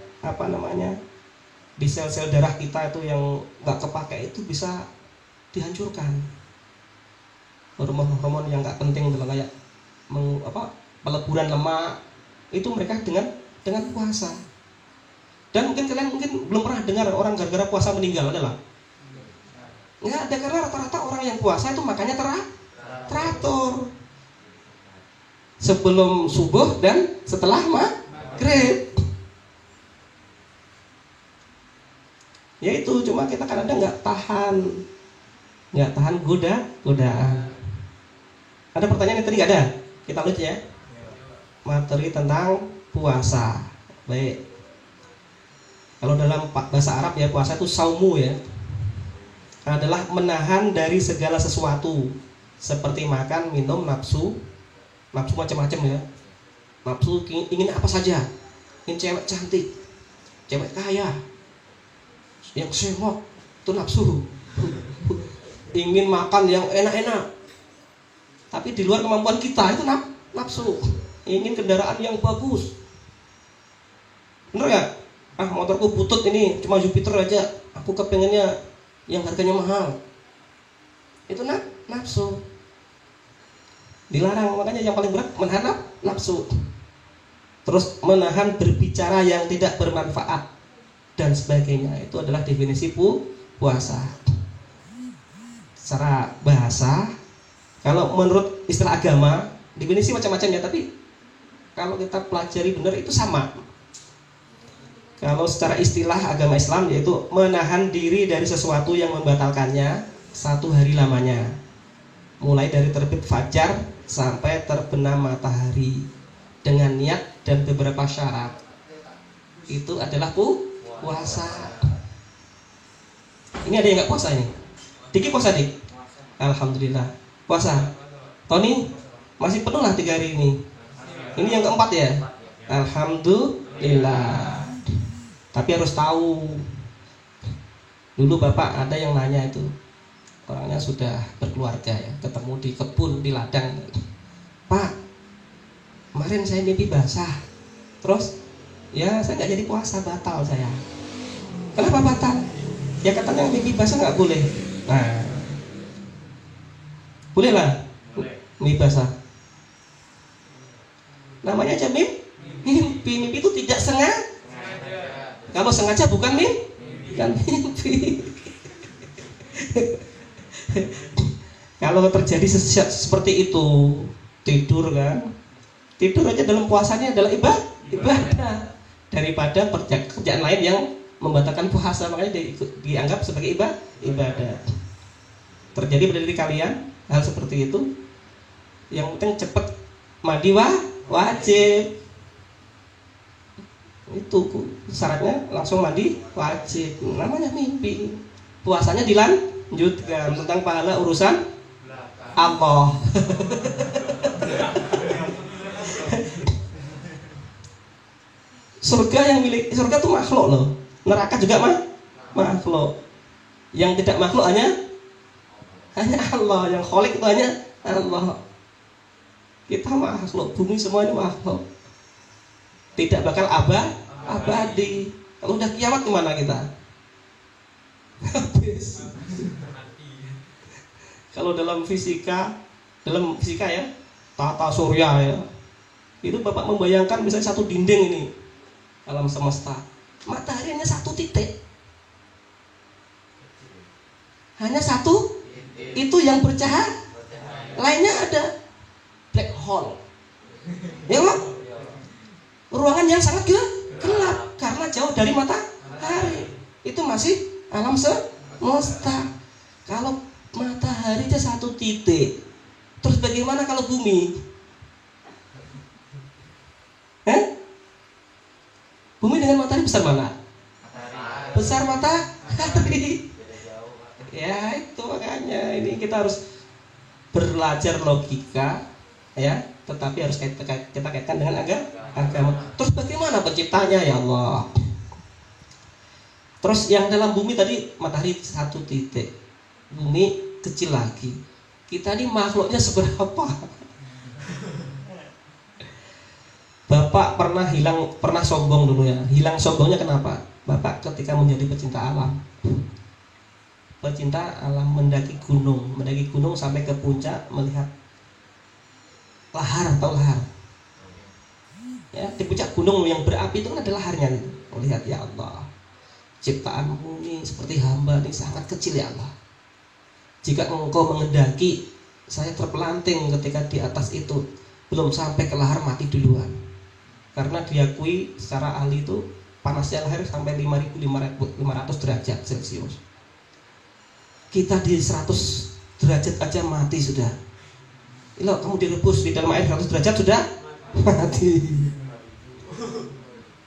di sel-sel darah kita itu yang nggak kepake itu bisa dihancurkan. Hormon-hormon yang nggak penting itu kayak peleburan lemak itu mereka dengan puasa. Dan mungkin kalian belum pernah dengar orang gara-gara puasa meninggal, adalah nggak ada, karena rata-rata orang yang puasa itu makannya teratur. Sebelum subuh dan setelah maghrib. Ya itu, cuma kita kadang-kadang nggak tahan godaan. Ada pertanyaan yang tadi nggak ada? Kita lihat ya. Materi tentang puasa. Baik. Kalau dalam bahasa Arab ya, puasa itu saumu ya, adalah menahan dari segala sesuatu seperti makan, minum, nafsu macam-macam ya. Nafsu ingin apa saja, ingin cewek cantik, cewek kaya, yang semok, itu nafsu. Ingin makan yang enak-enak, tapi di luar kemampuan kita, itu nafsu. Ingin kendaraan yang bagus, bener ya? Motorku butut ini, cuma Jupiter aja, aku kepengennya yang harganya mahal. Itu nafsu. Dilarang, makanya yang paling berat menahan nafsu. Terus menahan berbicara yang tidak bermanfaat dan sebagainya. Itu adalah definisi puasa. Secara bahasa, kalau menurut istilah agama, definisi macam-macam ya, tapi kalau kita pelajari benar itu sama. Kalau secara istilah agama Islam yaitu menahan diri dari sesuatu yang membatalkannya 1 hari lamanya, mulai dari terbit fajar sampai terbenam matahari, dengan niat dan beberapa syarat. Itu adalah puasa. Ini ada yang nggak puasa ini? Diki puasa Dik? Alhamdulillah. Puasa. Tony masih penuh lah 3 hari ini. Ini yang keempat ya? Alhamdulillah. Tapi harus tahu. Dulu bapak ada yang nanya itu, orangnya sudah berkeluarga ya, ketemu di kebun, di ladang. Pak, kemarin saya mimpi basah. Terus ya saya nggak jadi puasa, batal saya. Kenapa batal? Ya katanya mimpi basah nggak boleh. Nah, boleh lah mimpi basah. Namanya aja mimpi. Mimpi itu tidak sengaja. Kalau sengaja bukan mimpi. Kalau terjadi seperti itu, tidur kan, tidur aja dalam puasanya adalah ibadah daripada kerjaan lain yang membatalkan puasa, makanya dianggap sebagai ibadah. Terjadi pada diri kalian hal seperti itu, yang penting cepat mandi wajib. Itu syaratnya langsung mandi wajib. Namanya mimpi. Puasanya dilanjutkan tentang pahala urusan Allah. Surga itu makhluk loh. Neraka juga makhluk. Yang tidak makhluk hanya Allah. Yang kholik itu hanya Allah. Kita makhluk, bumi semuanya makhluk. Tidak bakal abadi. Kalau udah kiamat kemana kita? Habis. Kalau dalam fisika ya, tata surya ya, itu bapak membayangkan misalnya satu dinding ini, alam semesta, matahari hanya 1 titik, hanya 1, itu yang bercahaya, lainnya ada black hole, ya Pak? Ruangan yang sangat gelap karena jauh dari matahari. Itu masih alam semesta. Kalau matahari aja 1 titik, terus bagaimana kalau bumi? Hah? Bumi dengan matahari besar mana? Matahari. Besar matahari. Ya itu makanya ini kita harus belajar logika, ya, tetapi harus kita kaitkan dengan agama. Terus bagaimana penciptanya ya Allah? Terus yang dalam bumi tadi matahari 1 titik, bumi kecil lagi. Kita ini makhluknya seberapa? Bapak pernah sombong dulu ya. Hilang sombongnya kenapa? Bapak ketika menjadi pecinta alam mendaki gunung sampai ke puncak melihat lahar atau lahar. Ya, di puncak gunung yang berapi itu kan ada laharnya gitu. Melihat ya Allah, ciptaanmu ini seperti hamba ini sangat kecil ya Allah. Jika engkau mengendaki saya terpelanting ketika di atas itu, belum sampai ke lahar mati duluan. Karena diakui secara ahli itu panasnya lahar sampai 5.500 derajat Celcius. Kita di 100 derajat aja mati sudah. Ilo kamu direbus di dalam air 100 derajat sudah mati.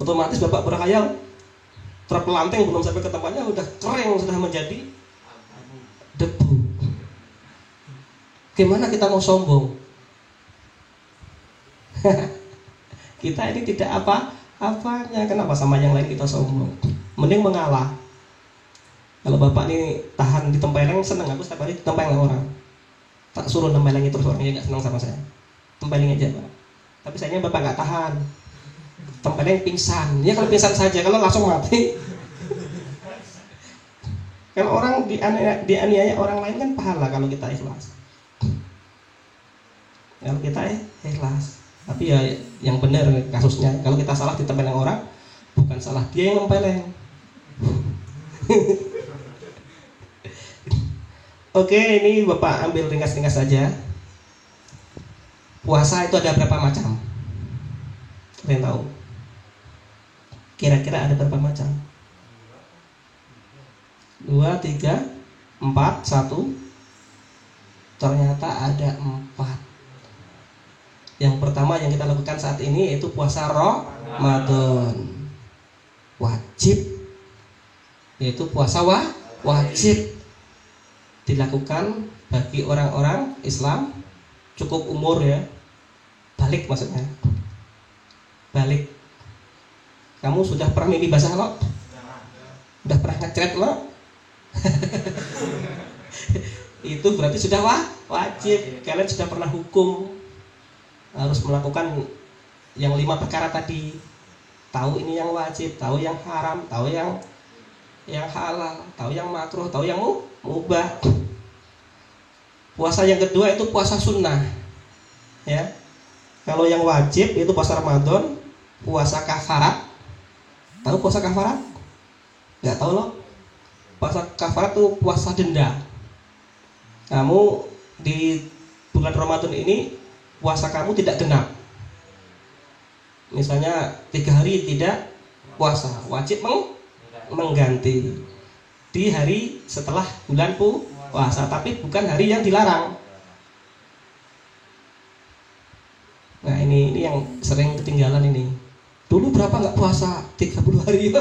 Otomatis Bapak berkhayal terpelanting belum sampai ke tempatnya udah kering, sudah menjadi debu. Gimana kita mau sombong? Kita ini tidak apa-apanya. Kenapa sama yang lain kita sombong? Mending mengalah. Kalau Bapak ini tahan di tempeleng, seneng aku setiap hari ditempeleng orang. Tak suruh tempelengi terus orangnya nggak senang sama saya. Tempeleng aja Pak. Tapi sayangnya Bapak nggak tahan. Tempeleng pingsan. Ya kalau pingsan saja, kalau langsung mati. Kalau orang dianiaya orang lain kan pahala kalau kita ikhlas. Kalau kita ikhlas. Tapi ya yang benar kasusnya. Kalau kita salah ditempeleng orang, bukan salah dia yang nempeleng. Oke, ini Bapak ambil ringkas-ringkas saja. Puasa itu ada berapa macam? Ada yang tahu? Kira-kira ada berapa macam? 2, 3, 4, 1. Ternyata ada 4. Yang pertama yang kita lakukan saat ini yaitu puasa Ramadan. Wajib. Yaitu puasa wajib dilakukan bagi orang-orang Islam cukup umur ya. Balik maksudnya. Balik. Kamu sudah pernah mimpi basah lo? Sudah pernah ngecret lo? Itu berarti sudah wajib. Kalian sudah pernah hukum harus melakukan yang 5 perkara tadi. Tahu ini yang wajib, tahu yang haram, tahu yang halal, tahu yang makruh, tahu yang mubah. Puasa yang kedua itu puasa sunnah. Ya. Kalau yang wajib itu puasa Ramadan, puasa kafarat. Tahu puasa kafarat? Enggak tahu loh. Puasa kafarat itu puasa denda. Kamu di bulan Ramadan ini puasa kamu tidak genap. Misalnya 3 hari tidak puasa, wajib mengganti di hari setelah bulan puasa, tapi bukan hari yang dilarang. Nah ini yang sering ketinggalan ini. Dulu berapa nggak puasa 30 hari?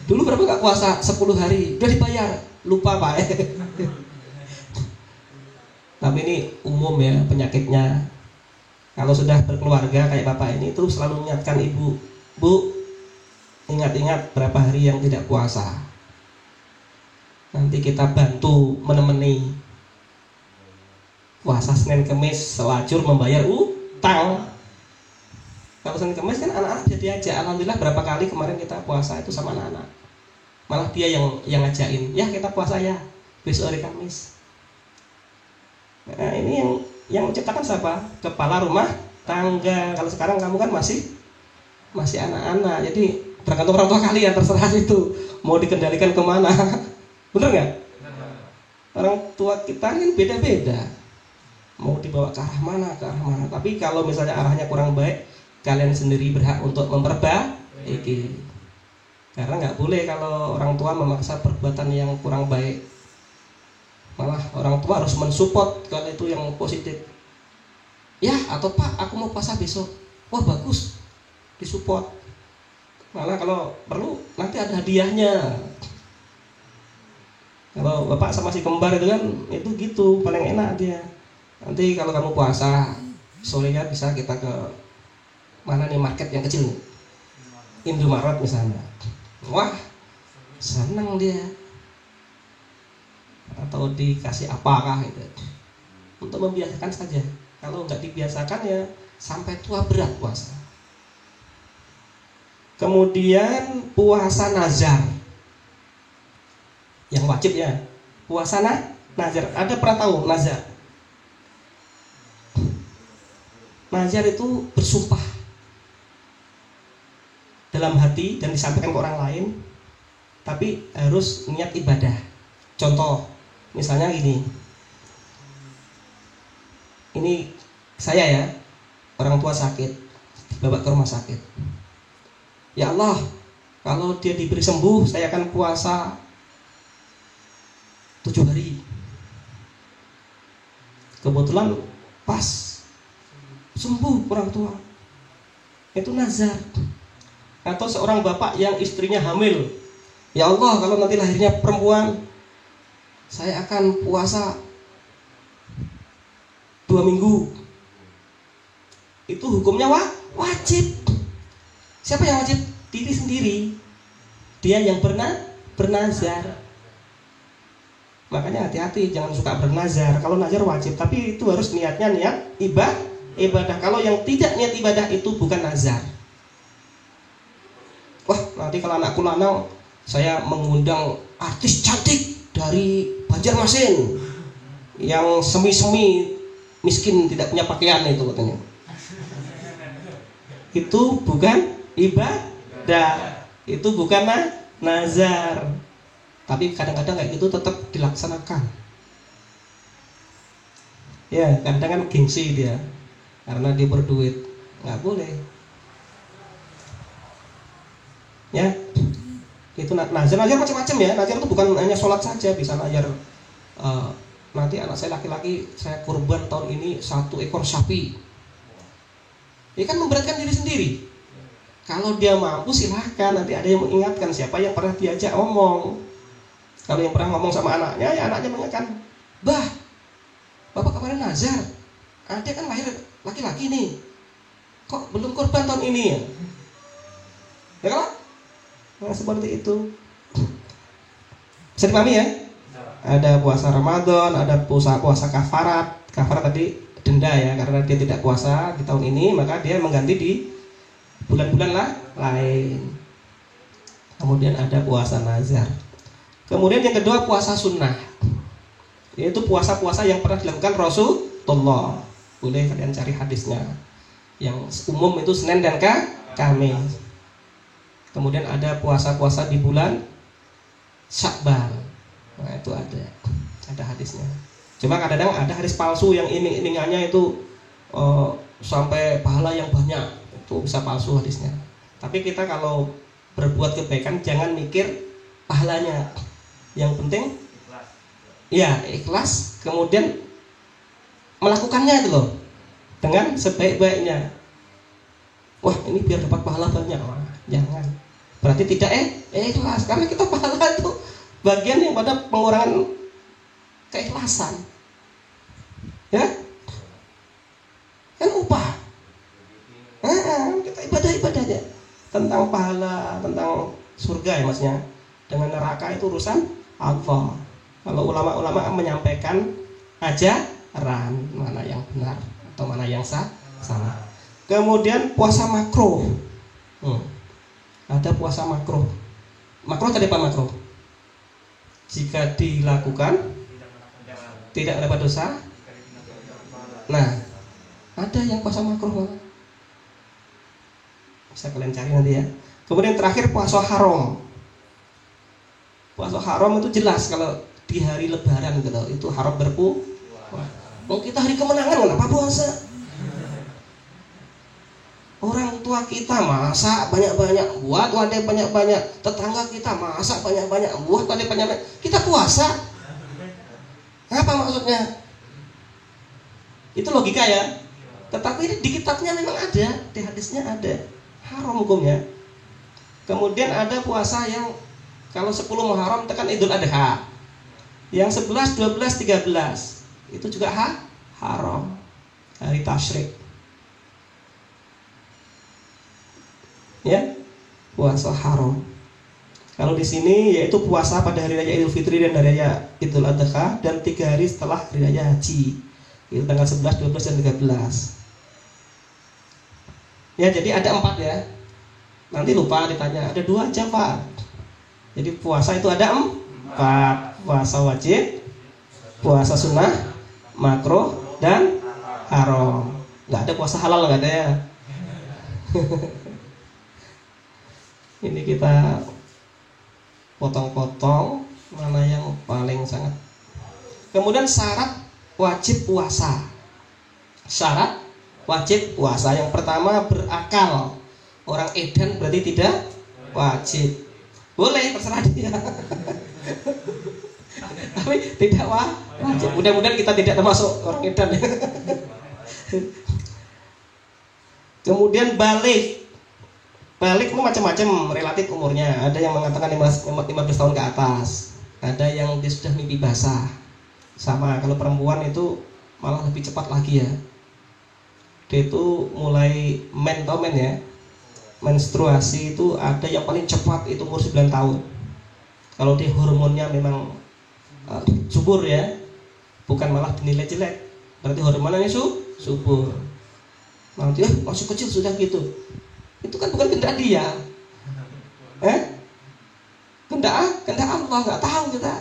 Dulu berapa nggak puasa 10 hari? Udah dibayar, lupa Pak. Tapi ini umum ya penyakitnya. Kalau sudah berkeluarga kayak Bapak ini tuh selalu mengingatkan ibu, Bu, ingat-ingat berapa hari yang tidak puasa. Nanti kita bantu menemani. Puasa Senin Kemis selajur membayar utang. Kalau Senin Kemis kan anak-anak bisa diajak. Alhamdulillah berapa kali kemarin kita puasa itu sama anak-anak. Malah dia yang ngajakin, ya kita puasa ya besok hari Kamis. Nah ini yang menciptakan siapa? Kepala rumah tangga. Kalau sekarang kamu kan masih anak-anak, jadi tergantung orang tua kalian, terserah itu mau dikendalikan kemana. Bener nggak? Orang tua kita kan beda-beda, mau dibawa ke arah mana. Tapi kalau misalnya arahnya kurang baik, kalian sendiri berhak untuk memperbaiki. Karena nggak boleh kalau orang tua memaksa perbuatan yang kurang baik. Malah orang tua harus mensupport kalau itu yang positif. Ya, atau Pak, aku mau puasa besok. Wah bagus. disupport. Malah kalau perlu nanti ada hadiahnya. Kalau bapak sama si kembar itu kan itu gitu paling enak dia. Nanti kalau kamu puasa sorenya bisa kita ke mana nih market yang kecil nih, Indomaret misalnya. Wah senang dia. Atau dikasih apakah itu untuk membiasakan saja. Kalau nggak dibiasakan ya sampai tua berat puasa. Kemudian puasa nazar yang wajib ya, puasa nazar. Ada pernah tahu nazar? Nazar itu bersumpah dalam hati dan disampaikan ke orang lain, tapi harus niat ibadah. Contoh, misalnya ini saya ya, orang tua sakit, dibawa ke rumah sakit. Ya Allah, kalau dia diberi sembuh, saya akan puasa 7 hari. Kebetulan pas sembuh orang tua, itu nazar. Atau seorang bapak yang istrinya hamil, ya Allah kalau nanti lahirnya perempuan, saya akan puasa 2 minggu. Itu hukumnya wajib. Siapa yang wajib? Diri sendiri. Dia yang bernazar. Makanya hati-hati, jangan suka bernazar. Kalau nazar wajib, tapi itu harus niatnya niat ibadah. Kalau yang tidak niat ibadah itu bukan nazar. Wah, nanti kalau anakku lanang, saya mengundang artis cantik dari Banjarmasin yang semi-semi miskin tidak punya pakaian itu katanya. Itu bukan ibadah. Itu bukan nazar. Tapi kadang-kadang kayak gitu tetap dilaksanakan. Ya, kadang kan gengsi dia karena dia berduit, nggak boleh. Ya, itu nazar macam-macam ya. Nazar itu bukan hanya sholat saja, bisa nazar. Nanti anak saya laki-laki saya kurban tahun ini 1 ekor sapi. Ini kan memberatkan diri sendiri. Kalau dia mampu silahkan, nanti ada yang mengingatkan siapa yang pernah diajak ngomong. Kalau yang pernah ngomong sama anaknya, ya anaknya mengingatkan, bah, bapak kemarin nazar, adek kan lahir laki-laki nih, kok belum kurban tahun ini ya? Ya kan? Nah, seperti itu. Bisa dipahami ya? Ada puasa Ramadan, ada puasa kafarat. Kafarat tadi denda ya, karena dia tidak puasa di tahun ini, maka dia mengganti di bulan-bulan lain. Kemudian ada puasa nazar. Kemudian yang kedua puasa sunnah, yaitu puasa-puasa yang pernah dilakukan Rasulullah. Boleh kalian cari hadisnya. Yang umum itu Senin dan Kamis. Kemudian ada puasa-puasa di bulan Syakban. Nah itu ada hadisnya. Cuma kadang-kadang ada hadis palsu yang iming-imingannya itu sampai pahala yang banyak. Itu bisa palsu hadisnya. Tapi kita kalau berbuat kebaikan jangan mikir pahalanya. Yang penting ya ikhlas, kemudian melakukannya itu loh dengan sebaik-baiknya. Wah ini biar dapat pahala banyak. Wah, jangan. Berarti tidak ikhlas, karena kita pahala itu bagian yang pada pengurangan keikhlasan. Ya kan upah. Kita ibadah-ibadahnya tentang pahala, tentang surga ya maksudnya. Dengan neraka itu urusan Allah. Kalau ulama-ulama menyampaikan ajaran mana yang benar atau mana yang salah. Kemudian puasa makruh. Ada puasa makruh. Makruh tadi apa makruh? Jika dilakukan tidak dapat dosa. Nah, ada yang puasa makruh. Bisa kalian cari nanti ya. Kemudian terakhir puasa haram. Puasa haram itu jelas kalau di hari lebaran gitu, itu haram berpuasa. Mau kita hari kemenangan kenapa puasa? Orang tua kita masak banyak-banyak, buat wadah banyak-banyak, tetangga kita masak banyak-banyak, buat wadah banyak-banyak, kita puasa. Apa maksudnya? Itu logika ya. Tetapi ini di kitabnya memang ada, di hadisnya ada. haram hukumnya. Kemudian ada puasa yang kalau 10 Muharram tekan Idul Adha. Yang 11, 12, 13 itu juga haram. Hari tasyrik. Ya, puasa haram. Kalau di sini yaitu puasa pada hari raya Idul Fitri dan hari raya Idul Adha dan 3 hari setelah hari raya Haji. Itu tanggal 11, 12 dan 13. Ya, jadi ada 4 ya. Nanti lupa ditanya, ada 2 aja Pak. Jadi puasa itu ada 4. Puasa wajib, puasa sunnah, makruh dan haram. Nggak ada puasa halal, nggak ada ya. Ini kita potong-potong mana yang paling sangat. Kemudian syarat wajib puasa. Syarat wajib puasa yang pertama berakal. Orang edan berarti tidak wajib. Boleh terserah dia. Tapi tidak wajib. Mudah-mudahan kita tidak termasuk orang edan. Kemudian balik. Balik itu macam-macam relatif umurnya. Ada yang mengatakan 15 tahun ke atas. Ada yang dia sudah mimpi basah. Sama kalau perempuan itu malah lebih cepat lagi ya. Dia itu mulai men ya. Menstruasi itu ada yang paling cepat itu umur 9 tahun. Kalau dia hormonnya memang subur ya, bukan malah dinilai jelek, berarti hormonnya subur. Nanti masih kecil sudah gitu. Itu kan bukan kehendak dia. Kehendak Allah, nggak tahu kita.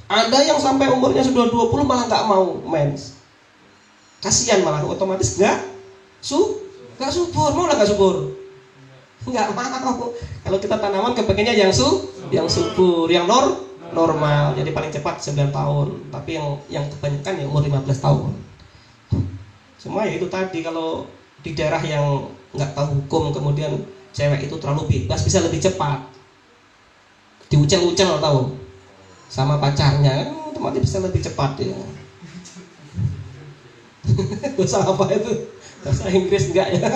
Ada yang sampai umurnya sudah 20 malah nggak mau mens. Kasihan malah otomatis nggak subur, mau nggak subur? Nggak mau. Kalau kita tanaman kepengennya yang subur, yang normal. Jadi paling cepat 9 tahun. Tapi yang kebanyakan ya umur 15 tahun. Semua ya itu tadi, kalau di daerah yang nggak tahu hukum kemudian cewek itu terlalu bebas bisa lebih cepat. Diucel-ucel tahu sama pacarnya, otomatis bisa lebih cepat ya. Bahasa apa itu? Bahasa Inggris enggak ya?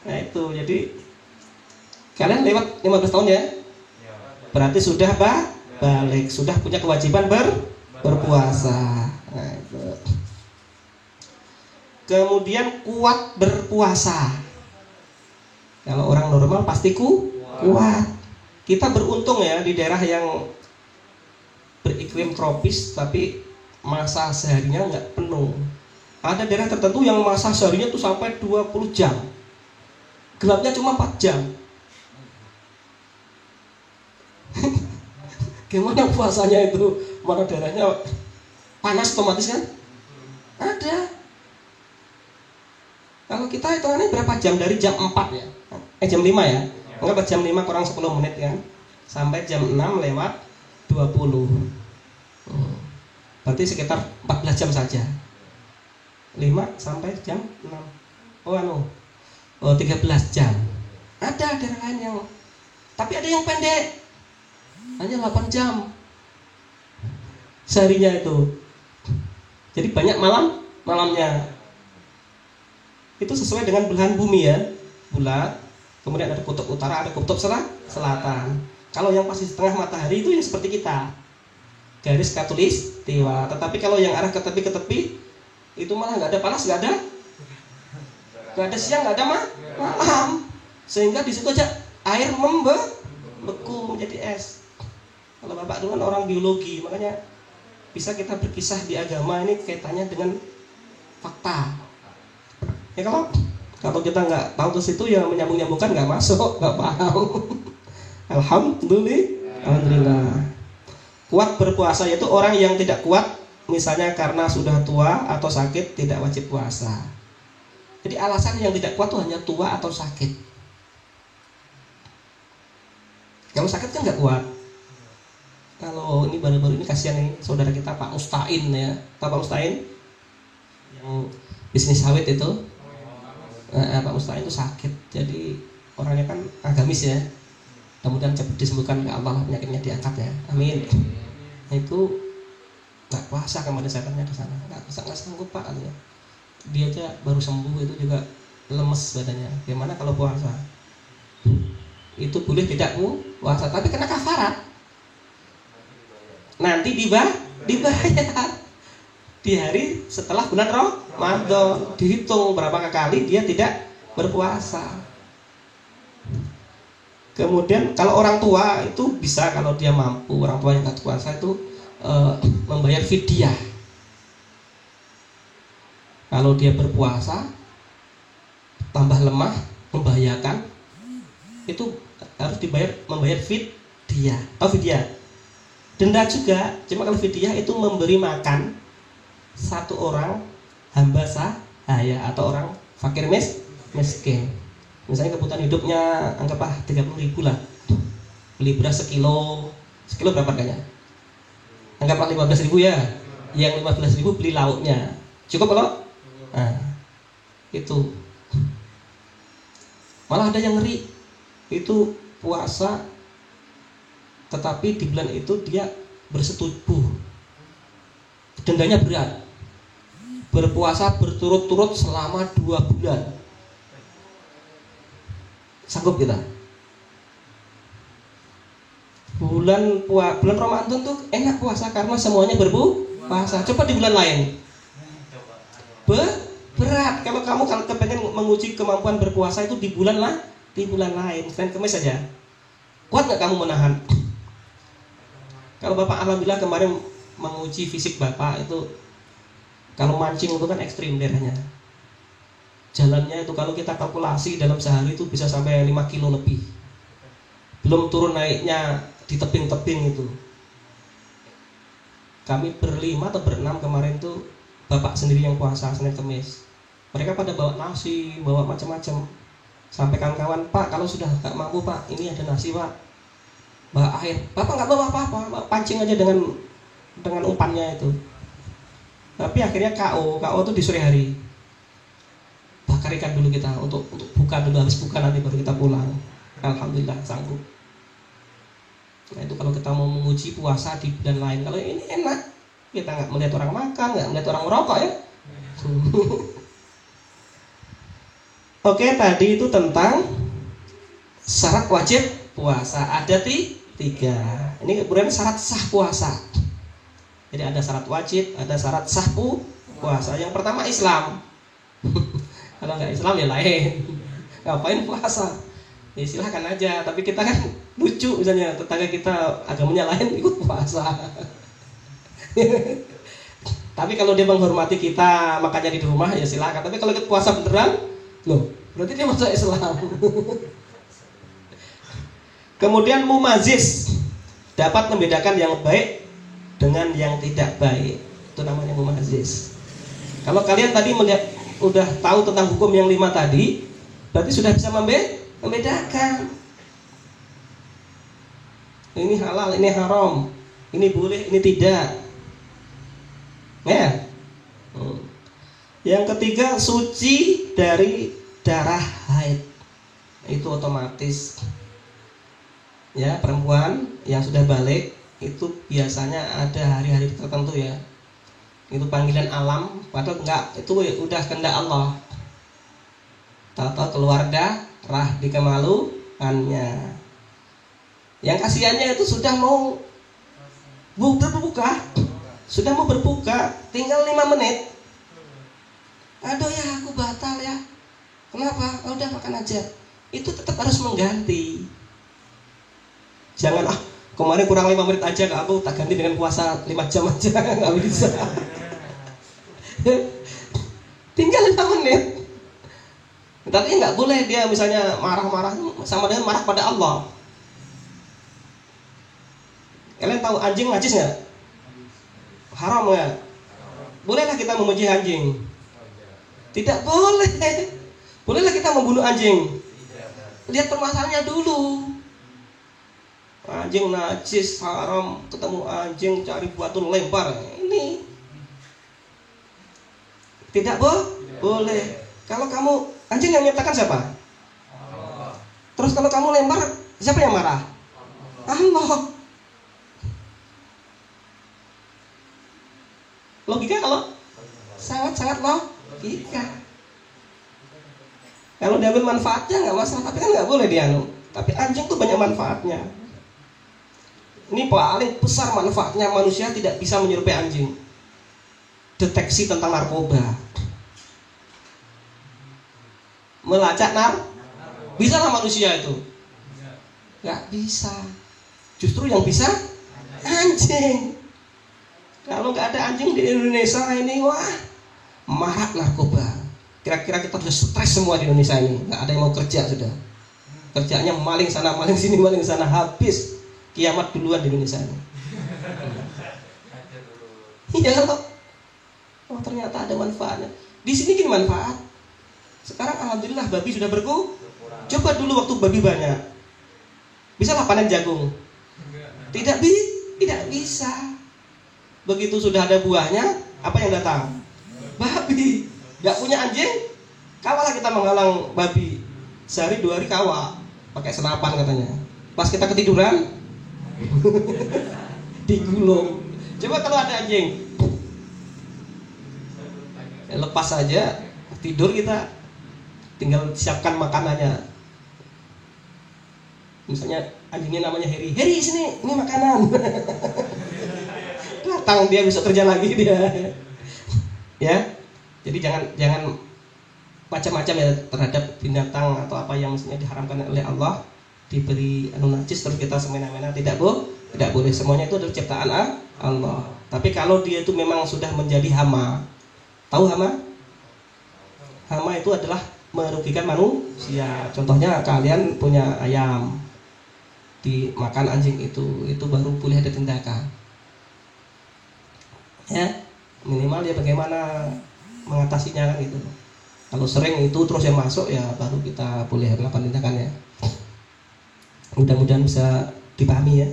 Nah itu, jadi kalian lewat 15 tahun ya, berarti sudah balik, sudah punya kewajiban berpuasa. Nah itu. Kemudian kuat berpuasa. Kalau orang normal pasti kuat. Kita beruntung ya di daerah yang beriklim tropis, tapi masa seharinya nggak penuh. Ada daerah tertentu yang masa seharinya tuh sampai 20 jam. Gelapnya cuma 4 jam. Gimana puasanya itu? Mana daerahnya panas otomatis kan? Ada. Kalau kita hitungannya berapa jam? Dari jam 4 ya? Jam 5 ya? Enggak, jam 5 kurang 10 menit ya? Sampai jam 6 lewat 20. Berarti sekitar 14 jam saja. 5 sampai jam 6. 13 jam. Ada daerah lain yang, tapi ada yang pendek, hanya 8 jam seharinya itu. Jadi banyak malamnya. Itu sesuai dengan belahan bumi ya, bulat. Kemudian ada kutub utara, ada kutub selatan. Kalau yang pasti setengah matahari itu yang seperti kita, garis khatulistiwa. Tetapi kalau yang arah ke tepi itu malah nggak ada panas, nggak ada siang, nggak ada malam. Sehingga di situ aja air membeku menjadi es. Kalau bapak dulu kan orang biologi, makanya bisa kita berkisah di agama ini kaitannya dengan fakta. Ya kalau kita nggak tahu ke situ ya menyambung-nyambungkan nggak masuk, nggak paham. Alhamdulillah. Kuat berpuasa yaitu orang yang tidak kuat, misalnya karena sudah tua atau sakit, tidak wajib puasa. Jadi alasan yang tidak kuat itu hanya tua atau sakit. Kalau sakit kan nggak kuat. Kalau ini baru-baru ini kasihan nih saudara kita Pak Mustain ya, Pak Mustain yang bisnis sawit itu. Pak Mustain itu sakit, jadi orangnya kan agamis ya. Mudah-mudahan cepat disembuhkan ke Allah, penyakitnya diangkat ya, amin. Nah itu nggak puasa, kemarin saya tanya ke sana, nggak sanggup Pak, katanya. Dia aja baru sembuh itu juga lemes badannya. Gimana kalau puasa? Itu boleh tidak puasa, tapi kena kafarat. Nanti dibayar di hari setelah bulan Ramadan. Dihitung berapa kali dia tidak berpuasa. Kemudian kalau orang tua itu bisa, kalau dia mampu, orang tua yang nggak puasa itu membayar fidyah. Kalau dia berpuasa tambah lemah, membahayakan, itu harus membayar fidyah. Tahu fidyah? Denda juga. Cuma kalau fidyah itu memberi makan satu orang hamba sahaya atau orang fakir miskin. Misalnya kebutuhan hidupnya anggaplah 30.000 lah. Beli beras sekilo berapa harganya? Anggaplah 15.000 ya. Yang 15.000 beli lauknya. Cukup kalau? Nah, itu. Malah ada yang ngeri. Itu puasa tetapi di bulan itu dia bersetubuh. Dendanya berat. Berpuasa berturut-turut selama 2 bulan. Sanggup kita? Bulan Ramadan tuh enak puasa karena semuanya berpuasa. Coba di bulan lain. Berat. Kalau kamu kepengen menguji kemampuan berpuasa itu di bulan lain. Selain Kamis saja. Kuat nggak kamu menahan? Kalau Bapak alhamdulillah kemarin menguji fisik Bapak itu, kalau mancing itu kan ekstrim daerahnya. Jalannya itu kalau kita kalkulasi dalam sehari itu bisa sampai 5 kilo lebih. Belum turun naiknya di tebing-tebing itu. Kami berlima atau berenam kemarin tuh, Bapak sendiri yang puasa Senin Kamis. Mereka pada bawa nasi, bawa macam-macam. Sampai kawan-kawan, Pak kalau sudah gak mampu Pak, ini ada nasi Pak, bawa air. Bapak gak bawa apa-apa, pancing aja dengan umpannya itu. Tapi akhirnya KO tuh di sore hari. Bakar ikan dulu kita untuk buka dulu, habis buka nanti baru kita pulang. Alhamdulillah sanggup. Nah itu kalau kita mau menguji puasa di bulan lain. Kalau ini enak, kita nggak melihat orang makan, nggak melihat orang merokok ya. Oke, tadi itu tentang syarat wajib puasa. Ada 3. Ini kemudian syarat sah puasa. Jadi ada syarat wajib, ada syarat sah puasa. Yang pertama Islam. Kalau nggak Islam ya lain. Ngapain puasa? Ya silahkan aja. Tapi kita kan lucu, misalnya tetangga kita agamanya lain ikut puasa. Tapi kalau dia menghormati kita makanya di rumah ya silahkan. Tapi kalau ikut puasa beneran, loh berarti dia masuk Islam. Kemudian mumazis, dapat membedakan yang baik dengan yang tidak baik. Itu namanya mumazis. Kalau kalian tadi melihat udah tahu tentang hukum yang 5 tadi, berarti sudah bisa membedakan. Ini halal, ini haram, ini boleh, ini tidak. Ya. Yang ketiga, suci dari darah haid. Itu otomatis. Ya, perempuan yang sudah balik itu biasanya ada hari-hari tertentu ya. Itu panggilan alam, padahal enggak, itu udah kehendak Allah. Tahu-tahu keluar darah di kemaluannya. Yang kasihannya itu sudah mau berbuka, sudah mau berbuka, tinggal 5 menit. Aduh ya, aku batal ya. Kenapa? Oh, udah makan aja. Itu tetap harus mengganti. Jangan kemarin kurang 5 menit aja, aku tak ganti dengan puasa 5 jam aja, nggak bisa. Tinggal 5 menit. Tapi nggak boleh dia misalnya marah-marah, sama dengan marah pada Allah. Kalian tahu anjing najis nggak? Haram nggak? Bolehlah kita memuji anjing? Tidak boleh. Bolehlah kita membunuh anjing? Lihat permasalahannya dulu. Anjing najis, haram, ketemu anjing cari batu lempar. Ini tidak boleh. Kalau kamu, anjing yang menyatakan siapa? Terus kalau kamu lempar, siapa yang marah? Allah. Logika kalau sangat-sangat logika. Kalau diambil manfaatnya nggak masalah, tapi kan nggak boleh dianu. Tapi anjing tuh banyak manfaatnya. Ini paling besar manfaatnya, manusia tidak bisa menyerupai anjing. Deteksi tentang narkoba. Melacak bisa lah manusia itu? Nggak bisa. Justru yang bisa anjing. Kalau nggak ada anjing di Indonesia ini, wah, marak narkoba. Kira-kira kita sudah stres semua di Indonesia ini. Nggak ada yang mau kerja sudah. Kerjanya maling sana, maling sini, maling sana. Habis kiamat duluan di Indonesia ini. Iya loh. Oh ternyata ada manfaatnya. Di sini gini manfaat. Sekarang alhamdulillah babi sudah berkurang. Coba dulu waktu babi banyak, bisa lah panen jagung? Tidak bisa. Begitu sudah ada buahnya, apa yang datang? Babi. Gak punya anjing, kawalah kita menghalang babi. Sehari 2 hari kawal, pakai senapan katanya. Pas kita ketiduran, digulung. Coba kalau ada anjing, lepas saja, tidur kita, tinggal siapkan makanannya. Misalnya anjingnya namanya Heri, Heri sini, ini makanan. Datang dia besok kerja lagi dia. Ya, jadi jangan macam-macam ya terhadap binatang atau apa yang mestinya diharamkan oleh Allah, diberi najis terus kita semena-mena, tidak boleh. Semuanya itu adalah ciptaan Allah. Tapi kalau dia itu memang sudah menjadi hama, tahu hama? Hama itu adalah merugikan manusia. Contohnya kalian punya ayam, dimakan anjing itu baru boleh ada tindakan. Ya, minimal ya bagaimana mengatasinya kan gitu. Kalau sering itu terus yang masuk ya baru kita boleh melakukan tindakannya. Mudah-mudahan bisa dipahami ya.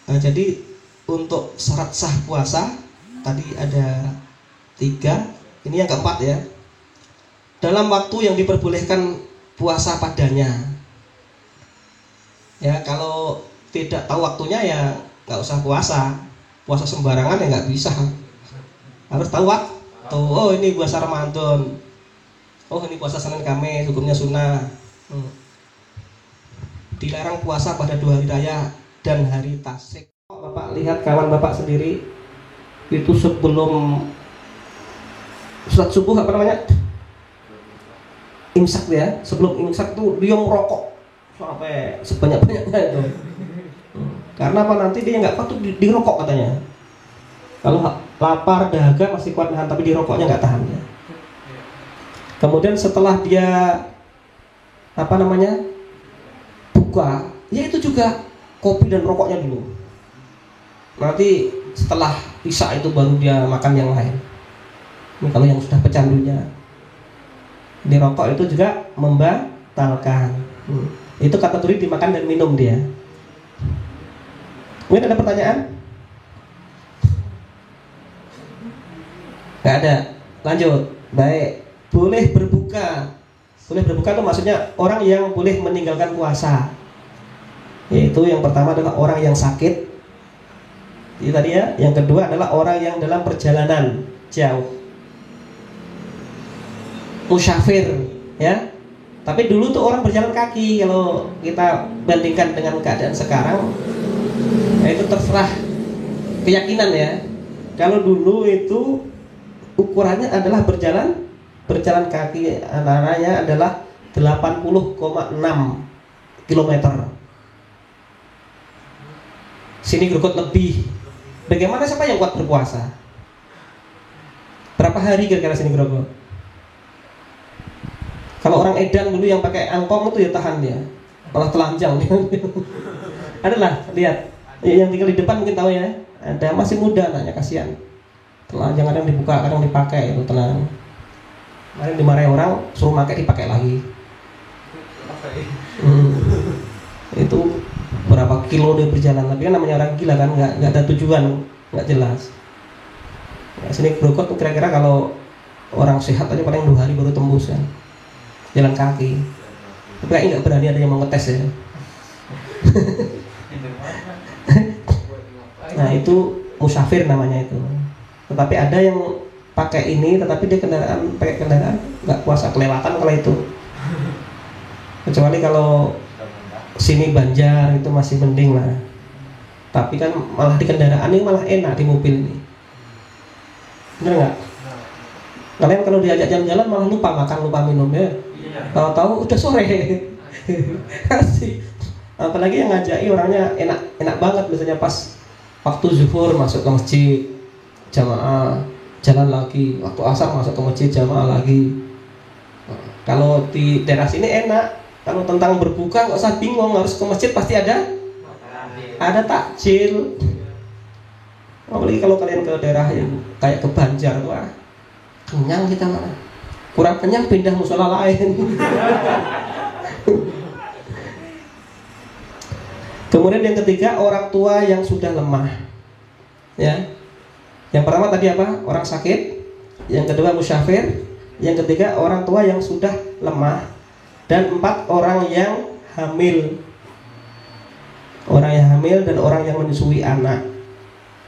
Nah, jadi untuk syarat sah puasa tadi ada 3, ini yang keempat ya. Dalam waktu yang diperbolehkan puasa padanya. Ya, kalau tidak tahu waktunya ya nggak usah puasa. Puasa sembarangan ya nggak bisa. Harus tahu waktu. Oh ini puasa Ramadan. Oh ini puasa Senin Kamis, hukumnya sunnah. Dilarang puasa pada 2 hari raya dan hari Tasyrik. Bapak lihat kawan bapak sendiri itu sebelum sholat subuh apa namanya? Imsak ya. Sebelum imsak tuh dia merokok sampai sebanyak-banyaknya itu. Karena apa, nanti dia nggak patut dirokok katanya. Kalau lapar dahaga masih kuat nahan, tapi dirokoknya nggak tahan ya. Kemudian setelah dia apa namanya buka, ya itu juga kopi dan rokoknya dulu. Nanti setelah isya itu baru dia makan yang lain. Ini kalau yang sudah pecandunya. Di rokok itu juga membatalkan. Itu kategori dimakan dan minum dia. Mungkin ada pertanyaan? Gak ada. Lanjut. Baik. Boleh berbuka. Boleh berbuka itu maksudnya orang yang boleh meninggalkan puasa. Yaitu yang pertama adalah orang yang sakit. Itu tadi ya. Yang kedua adalah orang yang dalam perjalanan jauh. Musafir, ya. Tapi dulu tuh orang berjalan kaki. Kalau kita bandingkan dengan keadaan sekarang, ya itu terserah keyakinan ya. Kalau dulu itu ukurannya adalah berjalan kaki, antaranya adalah 80,6 km. Sini Grogol lebih. Bagaimana siapa yang kuat berpuasa? Berapa hari kira-kira sini Grogol? Kalau orang edan dulu yang pakai angkong itu ya tahan dia, malah telanjang. Adalah lihat yang tinggal di depan mungkin tahu ya. Ada masih muda anaknya, kasihan. Telanjang, kadang dibuka, kadang dipakai itu tenang. Kemarin dimarahi orang, suruh pakai dipakai lagi. Itu berapa kilo dia berjalan, tapi kan namanya orang gila kan, nggak ada tujuan, nggak jelas. Ya, sini Grogol tuh kira-kira kalau orang sehat aja paling 2 hari baru tembus kan. Jalan kaki. Tapi kayaknya nggak berani ada yang mau ngetes ya. Nah itu musafir namanya itu. Tetapi ada yang pakai ini, tetapi dia pakai kendaraan nggak puasa, kelewatan kalau itu. Kecuali kalau sini Banjar itu masih mending lah. Tapi kan malah di kendaraan ini malah enak di mobil ini. Bener nggak? Kalian kalau diajak jalan-jalan malah lupa makan, lupa minum ya. Tahu-tahu udah sore. Asik. Apalagi yang ngajaki orangnya enak banget, biasanya pas waktu zuhur masuk ke masjid jamaah, jalan lagi, waktu asar masuk ke masjid jamaah lagi. Kalau di daerah sini enak. Kalau tentang berbuka nggak usah bingung, harus ke masjid pasti ada takjil. Apalagi kalau kalian ke daerah yang kayak ke Banjar, wah kenyang kita mana. Kurang kenyang pindah musola lain. Kemudian yang ketiga, orang tua yang sudah lemah. Ya. Yang pertama tadi apa? Orang sakit. Yang kedua musyafir. Yang ketiga orang tua yang sudah lemah. Dan 4 orang yang hamil. Orang yang hamil dan orang yang menyusui anak.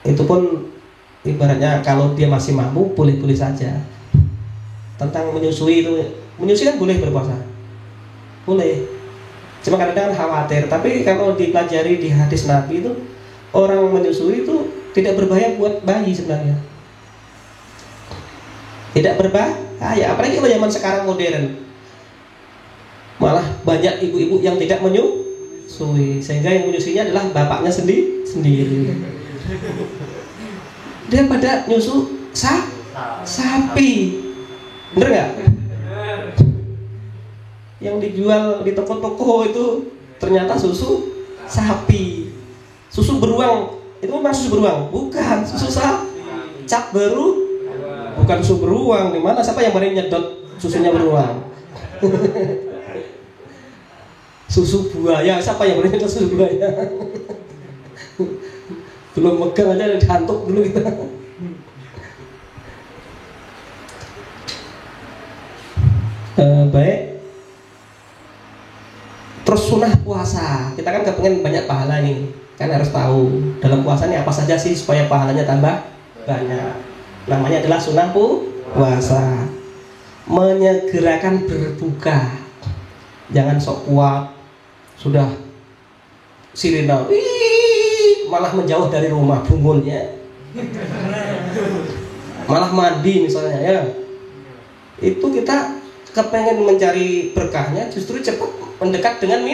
Itu pun ibaratnya kalau dia masih mampu boleh-boleh saja. Tentang menyusui itu, menyusui kan boleh berpuasa. Boleh. Cuma kadang-kadang khawatir. Tapi kalau dipelajari di hadis Nabi itu, orang menyusui itu tidak berbahaya buat bayi sebenarnya. Tidak berbahaya. Apalagi kalau zaman sekarang modern. Malah banyak ibu-ibu yang tidak menyusui, sehingga yang menyusuinya adalah bapaknya sendiri. Dia pada nyusu sapi. Bener nggak? Yang dijual di toko-toko itu ternyata susu sapi. Susu beruang, itu memang susu beruang? Bukan, susu sapi. Cap baru, bukan susu beruang. Di mana? Siapa yang berani nyedot susunya beruang? Susu buaya, siapa yang berani nyedot susu buaya? Belum megang aja dihantuk dulu kita. Baik. Terus sunnah puasa. Kita kan kepengen banyak pahala nih. Kan harus tahu dalam puasa ini apa saja sih supaya pahalanya tambah banyak. Namanya adalah sunnah puasa. Menyegerakan berbuka. Jangan sok kuat. Sudah sirena, malah menjauh dari rumah bunglnya. Malah mandi misalnya ya. Itu kita kepengen mencari berkahnya, justru cepat mendekat dengan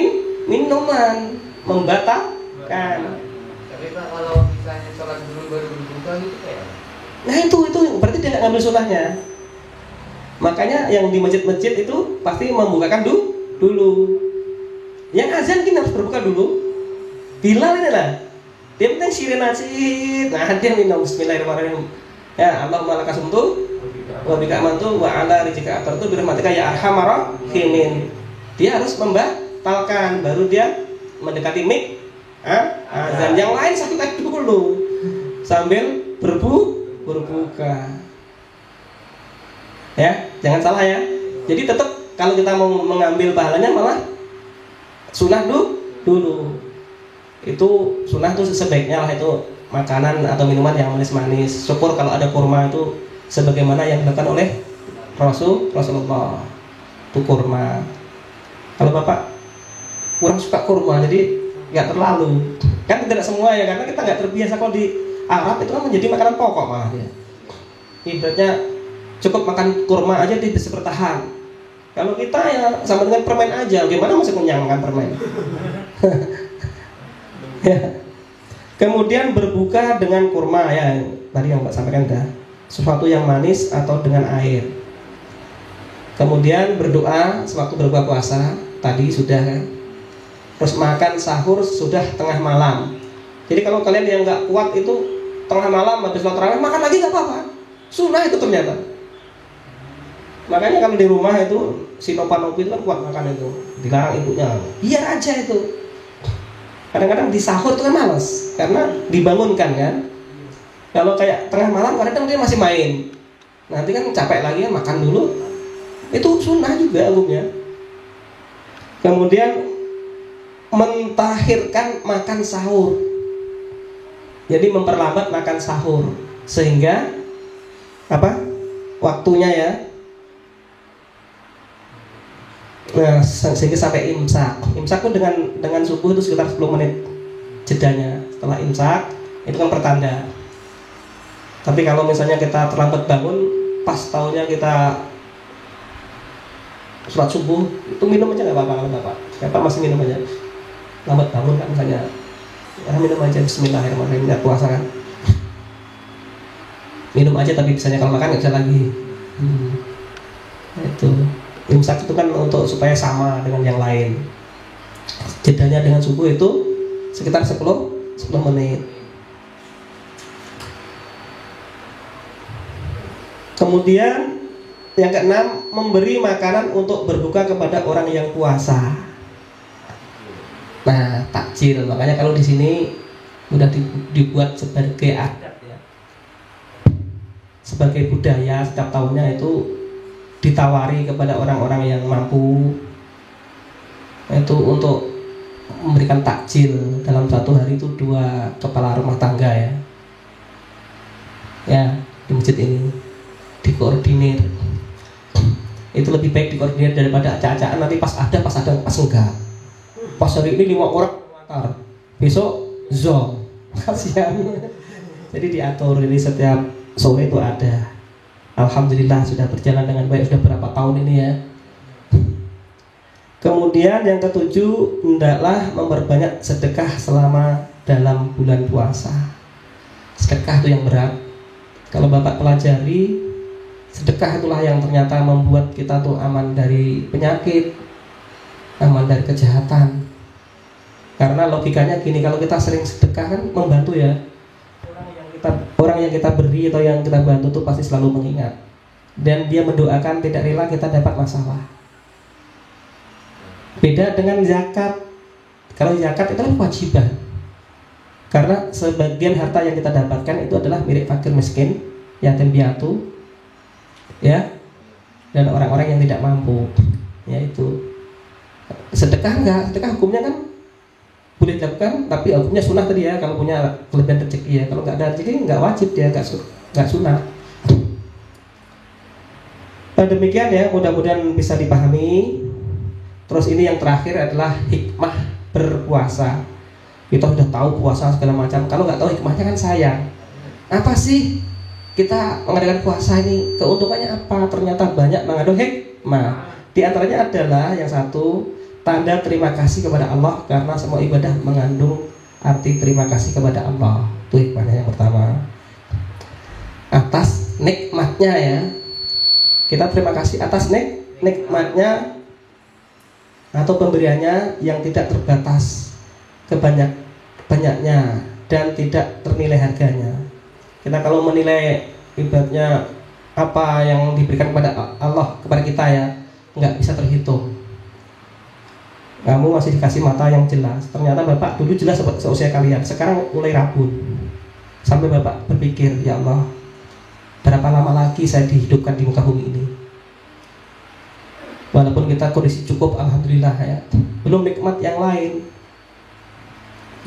minuman, membatalkan. Tapi Pak, kalau misalnya sholat dulu baru berbuka gitu kayak. Nah itu berarti dia nggak ngambil sunnahnya. Makanya yang di masjid-masjid itu pasti membukakan dulu. Yang azan kita harus berbuka dulu. Bilal ini lah. Dia penting sirena cit. Nah dia minum bismillahirrahmanirrahim. Ya Allahumma laka sumtu wa bika amantu wa ala rizqika atartu bi rahmatika ya arhamar rahimin. Dia harus membatalkan, baru dia mendekati mik azan. Yang lain santai dulu sambil berbuka. Ya, jangan salah ya. Jadi tetap kalau kita mau mengambil pahalanya malah sunnah dulu. Itu sunnah itu sebaiknya lah, itu makanan atau minuman yang manis-manis. Syukur kalau ada kurma itu sebagaimana yang dilakukan oleh Rasulullah. Itu kurma. Kalau Bapak kurang suka kurma, jadi nggak terlalu. Kan tidak semua ya, karena kita nggak terbiasa. Kalau di Arab itu kan menjadi makanan pokok malah ya. Ibaratnya cukup makan kurma aja dia bisa bertahan. Kalau kita ya sama dengan permen aja, gimana masih kenyang makan permen? Ya. Kemudian berbuka dengan kurma ya, tadi yang Pak sampaikan dah, sesuatu yang manis atau dengan air. Kemudian berdoa sewaktu berbuka puasa, tadi sudah kan. Terus makan sahur sudah tengah malam. Jadi kalau kalian yang nggak kuat itu tengah malam habis sholat tarawih makan lagi nggak apa-apa. Sunnah itu ternyata. Makanya kalau di rumah itu si Nopanopi itu kan kuat makan itu, dilarang ibunya. Biar aja itu. Kadang-kadang di sahur itu kan malas karena dibangunkan kan. Kalau kayak tengah malam kadang dia masih main. Nanti kan capek lagi kan makan dulu. Itu sunnah juga hukumnya. Kemudian mentahirkan makan sahur. Jadi memperlambat makan sahur sehingga apa? waktunya ya. Nah, sehingga sampai imsak. Imsak itu dengan subuh itu sekitar 10 menit jedanya. Setelah imsak itu kan pertanda. Tapi kalau misalnya kita terlambat bangun, pas taunya kita sholat subuh, itu minum aja nggak apa-apa kalau bapak. Bapak masih minum aja. Lambat bangun kan misalnya, ya minum aja Bismillahirrahmanirrahim, nggak puasa kan. Minum aja, tapi misalnya kalau makan nggak bisa lagi. Itu imsak itu kan untuk supaya sama dengan yang lain. Jedanya dengan subuh itu sekitar 10 menit. Kemudian yang keenam, memberi makanan untuk berbuka kepada orang yang puasa. Nah, takjil. Makanya kalau di sini sudah dibuat sebagai adat ya, sebagai budaya setiap tahunnya itu ditawari kepada orang-orang yang mampu itu untuk memberikan takjil dalam satu hari itu 2 kepala rumah tangga ya di masjid ini dikoordinir. Itu lebih baik dikoordinir daripada acak-acakan nanti pas ada pas enggak. Pas hari ini 5 orang antar, besok zong, kasihan. Jadi diatur, ini setiap sore itu ada. Alhamdulillah sudah berjalan dengan baik, sudah berapa tahun ini ya. Kemudian yang ketujuh, hendaklah memperbanyak sedekah selama dalam bulan puasa. Sedekah itu yang berat. Kalau Bapak pelajari, sedekah itulah yang ternyata membuat kita tuh aman dari penyakit, aman dari kejahatan. Karena logikanya gini, kalau kita sering sedekah kan membantu ya. Orang yang kita beri atau yang kita bantu tuh pasti selalu mengingat, dan dia mendoakan, tidak rela kita dapat masalah. Beda dengan zakat. Kalau zakat itu kan kewajiban, karena sebagian harta yang kita dapatkan itu adalah milik fakir miskin, yatim piatu, ya, dan orang-orang yang tidak mampu. Yaitu sedekah enggak, sedekah hukumnya kan boleh dilakukan, tapi hukumnya sunnah tadi ya. Kalau punya kelebihan rezeki ya, kalau nggak ada rezeki nggak wajib dia, nggak sunnah. Demikian ya, mudah-mudahan bisa dipahami. Terus ini yang terakhir adalah hikmah berpuasa. Kita sudah tahu puasa segala macam, kalau nggak tahu hikmahnya kan sayang. Apa sih kita mengadakan puasa ini, keuntungannya apa? Ternyata banyak mengandung hikmah. Di antaranya adalah yang satu, tanda terima kasih kepada Allah, karena semua ibadah mengandung arti terima kasih kepada Allah. Itu hikmahnya yang pertama. Atas nikmatnya ya, kita terima kasih atas nikmatnya atau pemberiannya yang tidak terbatas banyaknya dan tidak ternilai harganya. Kita kalau menilai ibaratnya apa yang diberikan kepada Allah kepada kita ya, nggak bisa terhitung. Kamu masih dikasih mata yang jelas, ternyata Bapak dulu jelas seusia kalian, sekarang mulai rabun. Sampai Bapak berpikir, ya Allah, berapa lama lagi saya dihidupkan di muka bumi ini? Walaupun kita kondisi cukup, alhamdulillah ya, belum nikmat yang lain.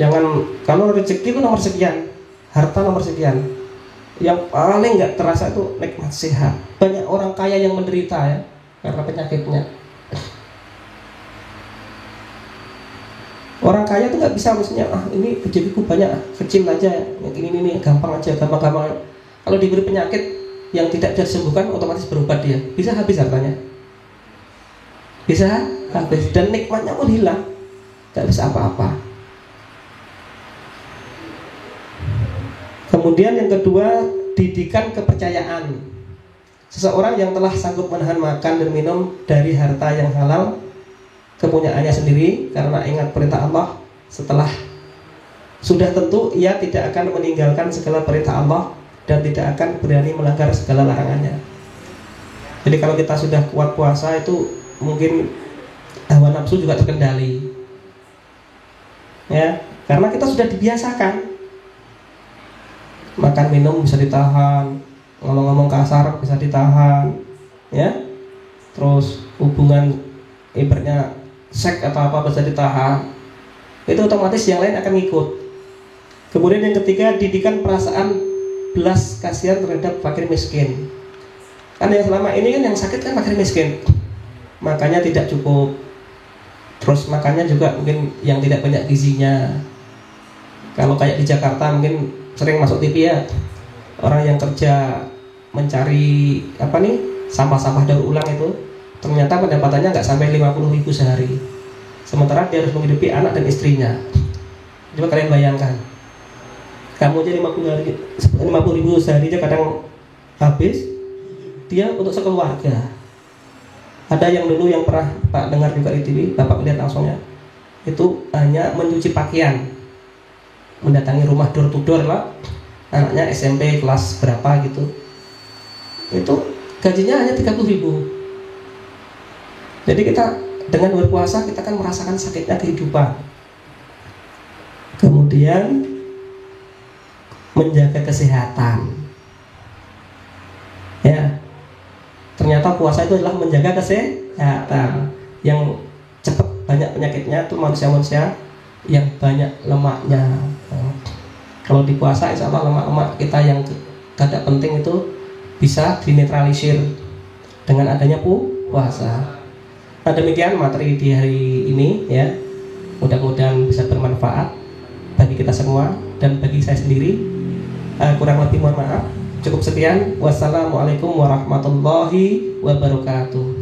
Jangan, kalau rezeki itu nomor sekian, harta nomor sekian, yang paling nggak terasa itu nikmat sehat. Banyak orang kaya yang menderita ya karena penyakitnya. Orang kaya tuh nggak bisa maksudnya, ini rezekiku banyak, kecil aja, yang ini gampang aja, gampang. Kalau diberi penyakit yang tidak bisa disembuhkan, otomatis berobat dia, bisa habis hartanya, bisa habis, dan nikmatnya pun hilang, nggak bisa apa-apa. Kemudian yang kedua, didikan kepercayaan. Seseorang yang telah sanggup menahan makan dan minum dari harta yang halal kepunyaannya sendiri karena ingat perintah Allah, setelah sudah tentu ia tidak akan meninggalkan segala perintah Allah dan tidak akan berani melanggar segala larangannya. Jadi kalau kita sudah kuat puasa itu mungkin hawa nafsu juga terkendali ya, karena kita sudah dibiasakan. Makan minum bisa ditahan, ngomong-ngomong kasar bisa ditahan ya, terus hubungan ibaratnya seks atau apa bisa ditahan, itu otomatis yang lain akan ngikut. Kemudian yang ketiga, didikan perasaan belas kasihan terhadap fakir miskin. Kan yang selama ini kan yang sakit kan fakir miskin, makanya tidak cukup, terus makannya juga mungkin yang tidak banyak gizinya. Kalau kayak di Jakarta mungkin sering masuk TV ya, orang yang kerja mencari apa nih sampah-sampah daur ulang itu, ternyata pendapatannya nggak sampai 50.000 sehari, sementara dia harus menghidupi anak dan istrinya. Coba kalian bayangkan, kamu aja 50.000 sehari aja kadang habis, dia untuk sekeluarga. Ada yang dulu yang pernah Pak dengar juga di TV, Bapak lihat langsungnya, itu hanya mencuci pakaian, mendatangi rumah door to door lah, anaknya SMP kelas berapa gitu, itu gajinya hanya 30.000. Jadi kita dengan berpuasa kita kan merasakan sakitnya kehidupan. Kemudian menjaga kesehatan, ya, ternyata puasa itu adalah menjaga kesehatan. Yang cepat banyak penyakitnya itu manusia-manusia yang banyak lemaknya. Kalau di puasa insya Allah lemak-lemak kita yang tidak penting itu bisa dinetralisir dengan adanya puasa. Nah demikian materi di hari ini ya, mudah-mudahan bisa bermanfaat bagi kita semua dan bagi saya sendiri. Kurang lebih mohon maaf. Cukup sekian. Wassalamualaikum warahmatullahi wabarakatuh.